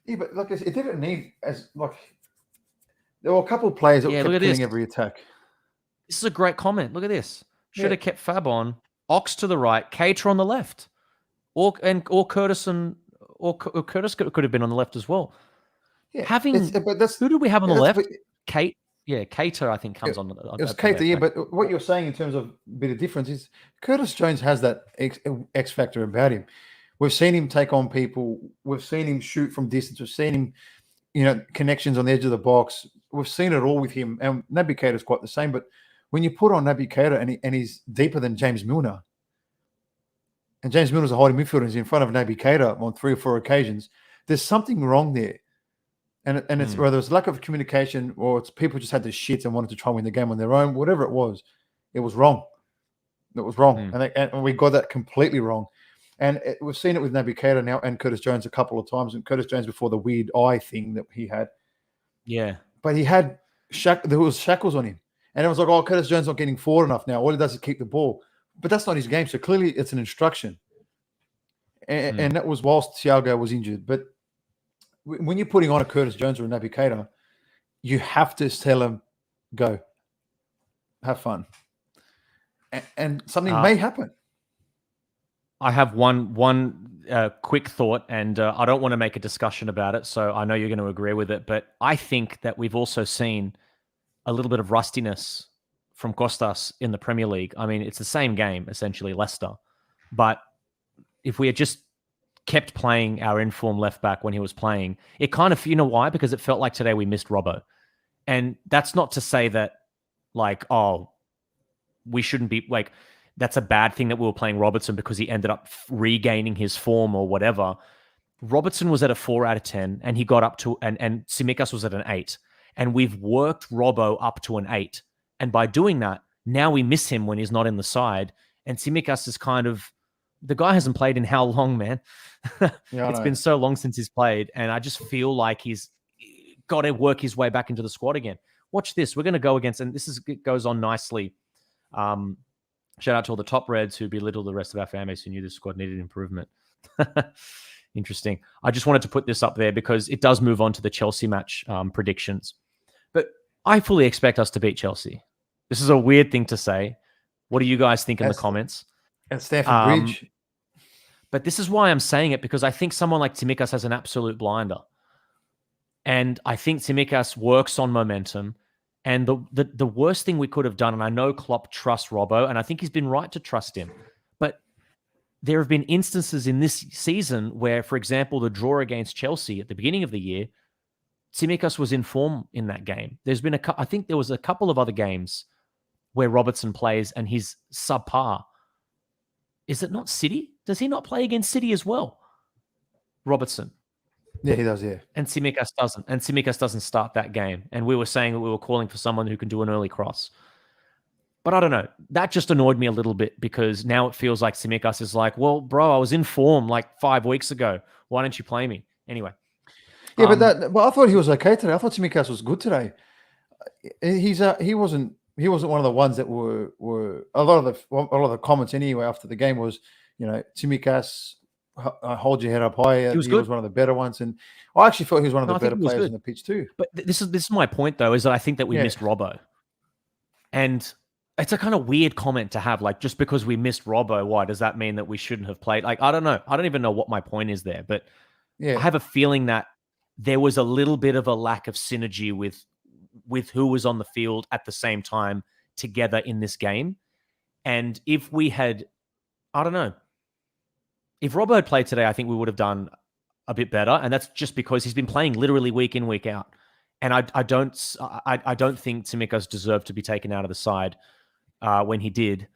Yeah, but like I said, it didn't need there were a couple of players that were killing every attack. This is a great comment. Look at this. Should have kept Fab on, Ox to the right, Keita on the left. Or Curtis could have been on the left as well. Yeah, who do we have on the left? Kate. Yeah, Keita, I think, comes on. It was Keita, yeah. But what you're saying in terms of a bit of difference is Curtis Jones has that X factor about him. We've seen him take on people. We've seen him shoot from distance. We've seen him, connections on the edge of the box. We've seen it all with him. And Naby Keita is quite the same. But when you put on Naby Keita and he's deeper than James Milner, and James Milner's a holding midfielder, he's in front of Naby Keita on 3 or 4 occasions, there's something wrong there. And it's whether it's lack of communication or it's people just had the shit and wanted to try and win the game on their own, whatever it was wrong. It was wrong. And we got that completely wrong. And we've seen it with Naby Keita now and Curtis Jones a couple of times. And Curtis Jones before the weird eye thing that he had. Yeah. But he had there was shackles on him. And it was like, oh, Curtis Jones not getting forward enough now. All he does is keep the ball. But that's not his game. So clearly it's an instruction. And that was whilst Thiago was injured. But when you're putting on a Curtis Jones or a Naby Keita, you have to tell him, go. Have fun. And something may happen. I have one quick thought, and I don't want to make a discussion about it, so I know you're going to agree with it, but I think that we've also seen a little bit of rustiness from Costas in the Premier League. I mean, it's the same game, essentially, Leicester. But if we had just kept playing our informed left back when he was playing, it kind of, you know why? Because it felt like today we missed Robbo. And that's not to say that, like, oh, we shouldn't be, like, that's a bad thing that we were playing Robertson because he ended up regaining his form or whatever. Robertson was at a 4 out of 10 and he got up to, and Tsimikas was at an 8. And we've worked Robbo up to an 8. And by doing that, now we miss him when he's not in the side. And Tsimikas is kind of, the guy hasn't played in how long, man? It's been so long since he's played. And I just feel like he's got to work his way back into the squad again. watch this. We're going to go against, and it goes on nicely. Shout out to all the top Reds who belittled the rest of our fan base who knew this squad needed improvement. Interesting. I just wanted to put this up there because it does move on to the Chelsea match predictions. But I fully expect us to beat Chelsea. This is a weird thing to say. What do you guys think in the comments? At Stamford Bridge. But this is why I'm saying it, because I think someone like Tsimikas has an absolute blinder. And I think Tsimikas works on momentum. And the worst thing we could have done, and I know Klopp trusts Robbo, and I think he's been right to trust him. But there have been instances in this season where, for example, the draw against Chelsea at the beginning of the year, Tsimikas was in form in that game. There's been I think there was a couple of other games where Robertson plays and he's subpar. Is it not City? Does he not play against City as well? Robertson. Yeah, he does, yeah. And Tsimikas doesn't. And Tsimikas doesn't start that game. And we were saying that we were calling for someone who can do an early cross. But I don't know. That just annoyed me a little bit because now it feels like Tsimikas is like, well, bro, I was in form like 5 weeks ago. Why don't you play me? Anyway. Yeah, but I thought he was okay today. I thought Tsimikas was good today. He wasn't one of the ones that were a lot of the comments anyway after the game was, Tsimikas, hold your head up higher. He was one of the better ones, and I actually thought he was one of the better players on the pitch too. But this is my point though, is that I think that we missed Robbo, and it's a kind of weird comment to have. Like, just because we missed Robbo, why does that mean that we shouldn't have played? Like, I don't know. I don't even know what my point is there, but I have a feeling that there was a little bit of a lack of synergy with who was on the field at the same time together in this game. And if we had, I don't know, if Robbo had played today, I think we would have done a bit better. And that's just because he's been playing literally week in, week out. And I don't think Tsimikas deserved to be taken out of the side when he did.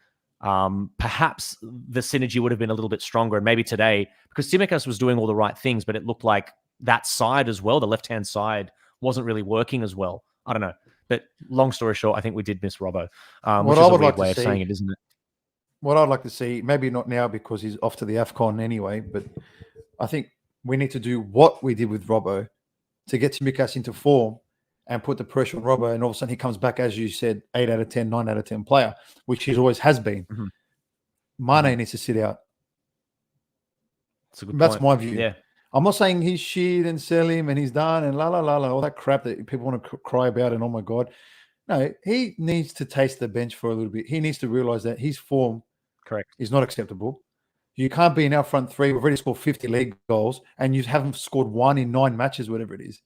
Perhaps the synergy would have been a little bit stronger. And maybe today, because Tsimikas was doing all the right things, but it looked like that side as well, the left-hand side, wasn't really working as well. I don't know. But long story short, I think we did miss Robbo, which is a weird way of saying it, isn't it? What I'd like to see, maybe not now because he's off to the AFCON anyway, but I think we need to do what we did with Robbo to get Tsimikas into form and put the pressure on Robbo, and all of a sudden he comes back, as you said, 8 out of 10, 9 out of 10 player, which he always has been. Mane needs to sit out. That's my view. Yeah. I'm not saying he's shit and sell him and he's done and all that crap that people want to cry about and oh my God. No, he needs to taste the bench for a little bit. He needs to realize that his form is not acceptable. You can't be in our front three. We've already scored 50 league goals and you haven't scored 1 in 9 matches, whatever it is.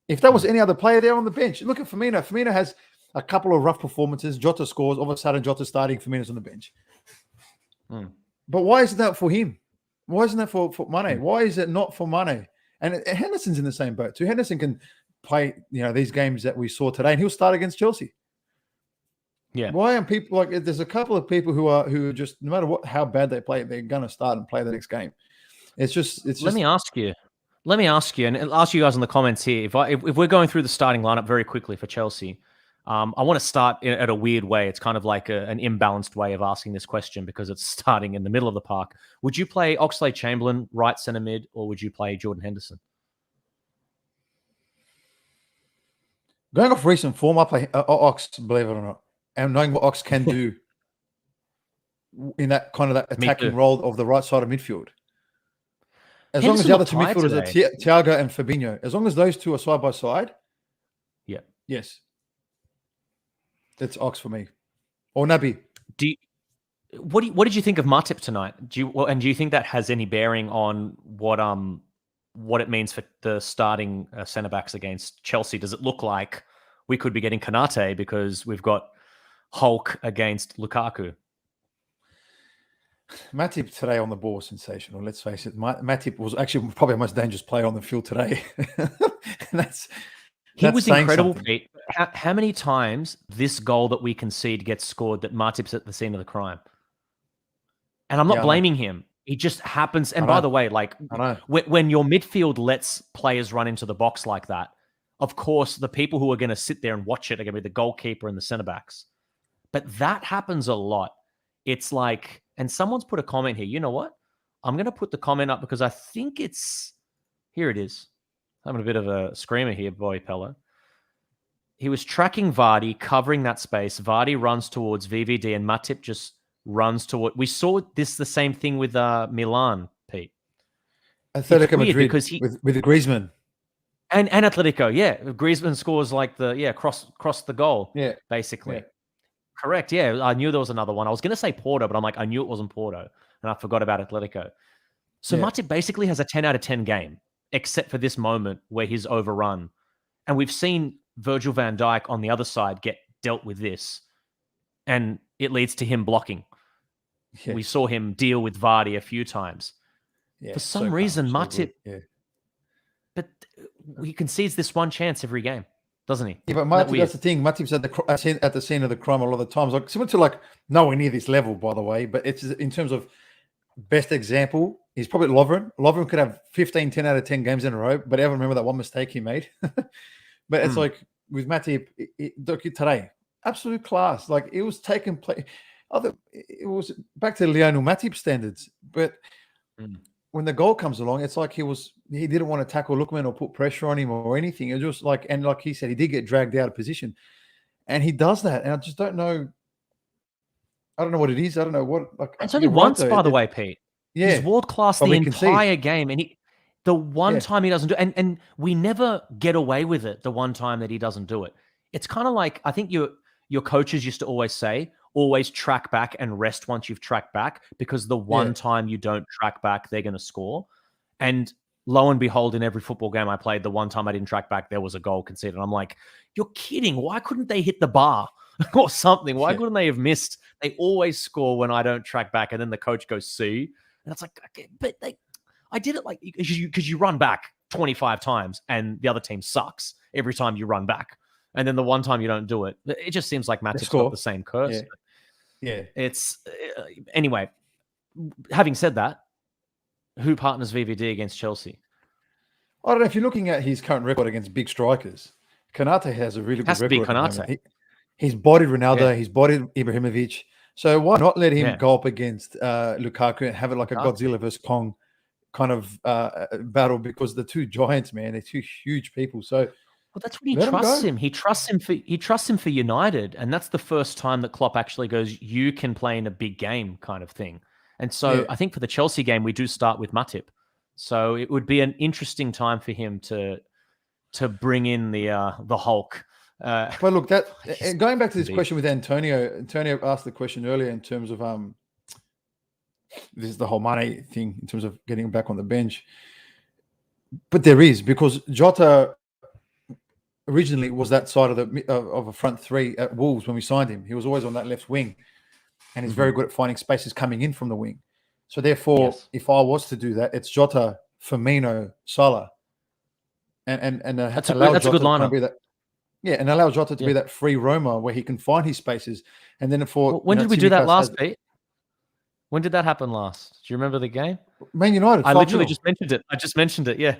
If that was any other player there on the bench, look at Firmino. Firmino has a couple of rough performances. Jota scores. All of a sudden, Jota's starting. Firmino's on the bench. But why isn't that for him? Why isn't that for Mane? Why is it not for Mane? And Henderson's in the same boat too. Henderson can play, these games that we saw today, and he'll start against Chelsea. Yeah. Why aren't people like? There's a couple of people who are just no matter how bad they play, they're going to start and play the next game. It's just. Let me ask you, and I'll ask you guys in the comments here. If we're going through the starting lineup very quickly for Chelsea, I want to start at a weird way. It's kind of like an imbalanced way of asking this question because it's starting in the middle of the park. Would you play Oxlade-Chamberlain right centre mid, or would you play Jordan Henderson? Going off recent form, I play Ox, believe it or not, and knowing what Ox can do in that kind of that attacking role of the right side of midfield. As long as the other two midfielders are Thiago and Fabinho, as long as those two are side by side, yes. It's Ox for me, or Naby. What did you think of Matip tonight? Do you think that has any bearing on what it means for the starting centre backs against Chelsea? Does it look like we could be getting Kanate because we've got Hulk against Lukaku? Matip today on the ball was sensational. Let's face it, Matip was actually probably the most dangerous player on the field today. He was incredible, Pete. How many times this goal that we concede gets scored that Matip's at the scene of the crime? And I'm not blaming him. It just happens. And by the way, like when your midfield lets players run into the box like that, of course, the people who are going to sit there and watch it are going to be the goalkeeper and the centre backs. But that happens a lot. It's like, and someone's put a comment here. You know what? I'm going to put the comment up because I think here it is. Having a bit of a screamer here, boy Pello. he was tracking Vardy, covering that space. Vardy runs towards VVD, and Matip just runs toward. We saw the same thing with Milan, Pete. Atletico Madrid because with the Griezmann. And Atletico, yeah. Griezmann scores like cross the goal, basically. Yeah. Correct, yeah. I knew there was another one. I was going to say Porto, but I'm like, I knew it wasn't Porto, and I forgot about Atletico. So Matip basically has a 10 out of 10 game, except for this moment where he's overrun. And we've seen Virgil van Dijk on the other side get dealt with this, and it leads to him blocking. Yeah. We saw him deal with Vardy a few times. Yeah, for some reason, Matip... But he concedes this one chance every game, doesn't he? Yeah, but Matip, that's the thing. Matip's at the scene of the crime a lot of the times. Like similar to like nowhere near this level, by the way. But it's in terms of best example, he's probably Lovren. Lovren could have 15, 10 out of 10 games in a row, but ever remember that one mistake he made? But it's like with Matip, look today, absolute class. Like it was taking place. It was back to Lionel Matip standards, but. When the goal comes along, it's like he didn't want to tackle Lookman or put pressure on him or anything. It was just like, and like he said, he did get dragged out of position, and he does that. And I just don't know. I don't know what it is. I don't know what. Like it's only once, by the way, Pete. Yeah, he's world class the entire game, and the one time he doesn't do, and we never get away with it. The one time that he doesn't do it, it's kind of like I think your coaches used to always say. Always track back and rest once you've tracked back because the one time you don't track back, they're going to score. And lo and behold, in every football game I played, the one time I didn't track back, there was a goal conceded. And I'm like, you're kidding. Why couldn't they hit the bar or something? Why couldn't they have missed? They always score when I don't track back. And then the coach goes, see? And it's like, okay, but I did it like because you run back 25 times and the other team sucks every time you run back. And then the one time you don't do it, it just seems like Matip's got the same curse. Yeah. It's anyway, having said that, who partners VVD against Chelsea? I don't know if you're looking at his current record against big strikers. Konate has a really good record. Konate. He's bodied Ronaldo. He's bodied Ibrahimovic. So why not let him go up against Lukaku and have it like a Godzilla versus Kong kind of battle? Because the two giants, man, they're two huge people. So. Well, that's when he trusts him. He trusts him for United, and that's the first time that Klopp actually goes, "You can play in a big game," kind of thing. And so I think for the Chelsea game, we do start with Matip. So it would be an interesting time for him to bring in the Hulk. But look, going back to this question with Antonio. Antonio asked the question earlier in terms of this is the whole Mane thing in terms of getting him back on the bench. But there is because Jota. Originally was that side of a front three at Wolves when we signed him. He was always on that left wing, and he's very good at finding spaces coming in from the wing. So therefore, if I was to do that, it's Jota, Firmino, Salah, and that's a good lineup. And allow Jota to be that free roamer where he can find his spaces. And then when did we do that last, Pete? When did that happen last? Do you remember the game? Man United. I literally just mentioned it. I just mentioned it. Yeah.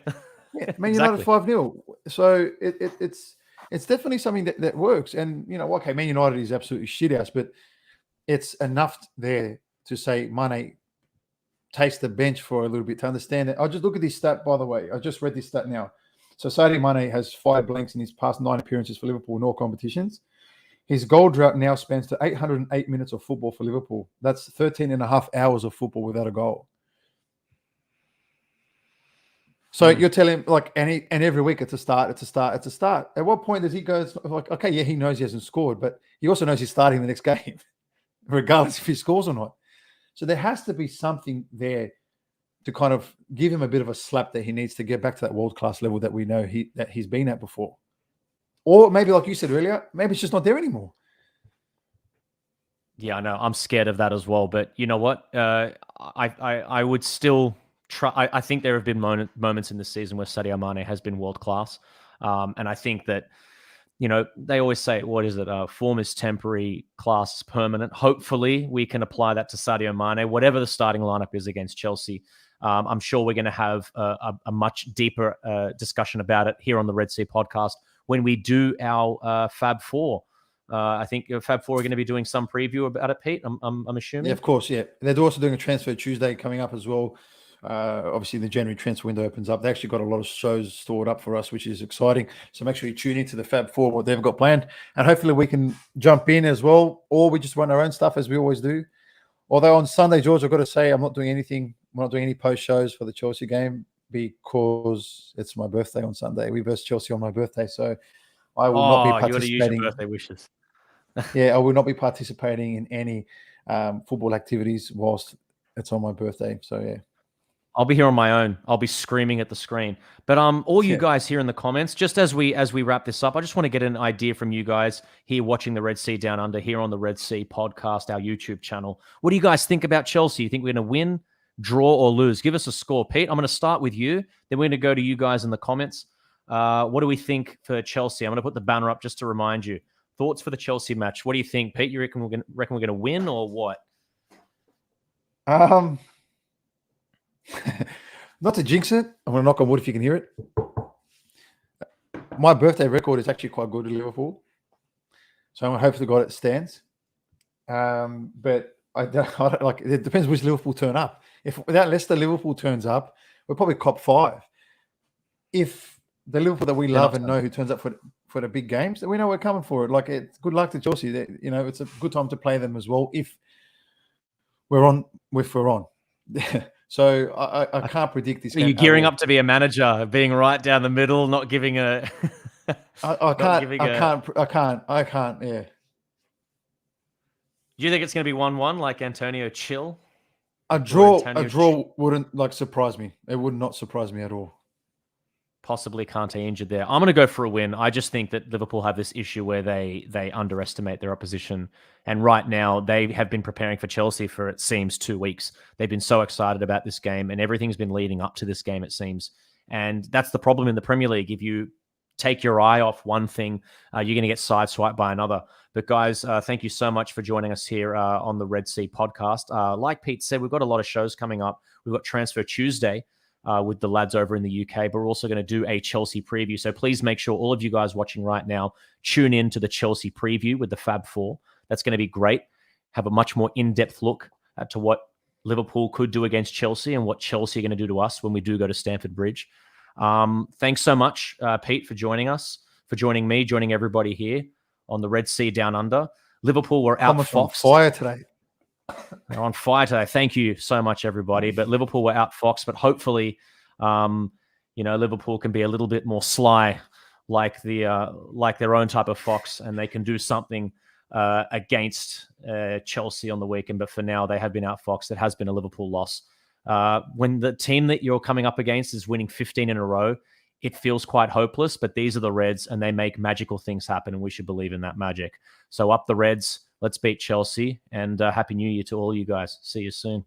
Yeah, Man United 5-0. So it's definitely something that works. And okay, Man United is absolutely shit house, but it's enough there to say Mane takes the bench for a little bit to understand it. I'll just look at this stat, by the way. I just read this stat now. So Sadio Mane has 5 blanks in his past 9 appearances for Liverpool in all competitions. His goal drought now spans to 808 minutes of football for Liverpool. That's 13 and a half hours of football without a goal. So you're telling him and every week it's a start. At what point does he go like, okay, yeah, he knows he hasn't scored, but he also knows he's starting the next game, regardless if he scores or not. So there has to be something there to kind of give him a bit of a slap that he needs to get back to that world-class level that we know that he's been at before. Or maybe, like you said earlier, maybe it's just not there anymore. Yeah, I know. I'm scared of that as well. But you know what? I would still try. I think there have been moments in this season where Sadio Mane has been world class, and I think that they always say, what is it? Form is temporary, class is permanent. Hopefully, we can apply that to Sadio Mane, whatever the starting lineup is against Chelsea. I'm sure we're going to have a much deeper discussion about it here on the Red Sea podcast when we do our Fab Four. I think Fab Four are going to be doing some preview about it, Pete. I'm assuming. Yeah, of course. Yeah, they're also doing a Transfer Tuesday coming up as well, Obviously, the January transfer window opens up. They actually got a lot of shows stored up for us, which is exciting. So make sure you tune into the Fab Four, what they've got planned, and hopefully we can jump in as well, or we just run our own stuff as we always do. Although on Sunday, George, I've got to say I'm not doing anything. We're not doing any post shows for the Chelsea game because it's my birthday on Sunday. We versus Chelsea on my birthday, so I will not be participating. You got to use your birthday wishes. Yeah, I will not be participating in any football activities whilst it's on my birthday. So yeah, I'll be here on my own. I'll be screaming at the screen. But all you guys here in the comments, just as we wrap this up, I just want to get an idea from you guys here watching the Red Sea Down Under here on the Red Sea podcast, our YouTube channel. What do you guys think about Chelsea? You think we're going to win, draw, or lose? Give us a score, Pete. I'm going to start with you. Then we're going to go to you guys in the comments. What do we think for Chelsea? I'm going to put the banner up just to remind you. Thoughts for the Chelsea match? What do you think, Pete? You reckon we're going to win or what? Not to jinx it, I'm going to knock on wood if you can hear it. My birthday record is actually quite good at Liverpool, so I'm hoping to God it stands. But I don't like. It depends which Liverpool turn up. If without Leicester, Liverpool turns up, we're probably cop 5. If the Liverpool that we love and know who turns up for the big games, then we know we're coming for it. Like, it's good luck to Chelsea. It's a good time to play them as well if we're on. So I can't predict this. Are you gearing up to be a manager, being right down the middle, not giving a? I can't. Yeah. Do you think it's going to be 1-1 like Antonio Chill? A draw wouldn't surprise me. It would not surprise me at all. Possibly Kante injured there. I'm going to go for a win. I just think that Liverpool have this issue where they underestimate their opposition. And right now, they have been preparing for Chelsea for, it seems, 2 weeks. They've been so excited about this game, and everything's been leading up to this game, it seems. And that's the problem in the Premier League. If you take your eye off one thing, you're going to get sideswiped by another. But guys, thank you so much for joining us here on the Red Sea podcast. Like Pete said, we've got a lot of shows coming up. We've got Transfer Tuesday with the lads over in the UK, but we're also going to do a Chelsea preview. So please make sure all of you guys watching right now tune in to the Chelsea preview with the Fab Four. That's going to be great. Have a much more in-depth look at to what Liverpool could do against Chelsea and what Chelsea are going to do to us when we do go to Stamford Bridge. Thanks so much, Pete, for joining us, for joining me, joining everybody here on the Red Sea Down Under. Liverpool were outfoxed. On fire today. They're on fire today. Thank you so much, everybody. But Liverpool were outfoxed, but hopefully, Liverpool can be a little bit more sly, like their own type of fox, and they can do something against Chelsea on the weekend. But for now, they have been outfoxed. It has been a Liverpool loss. When the team that you're coming up against is winning 15 in a row, it feels quite hopeless, but these are the Reds and they make magical things happen, and we should believe in that magic. So up the Reds, let's beat Chelsea, and Happy New Year to all you guys. See you soon.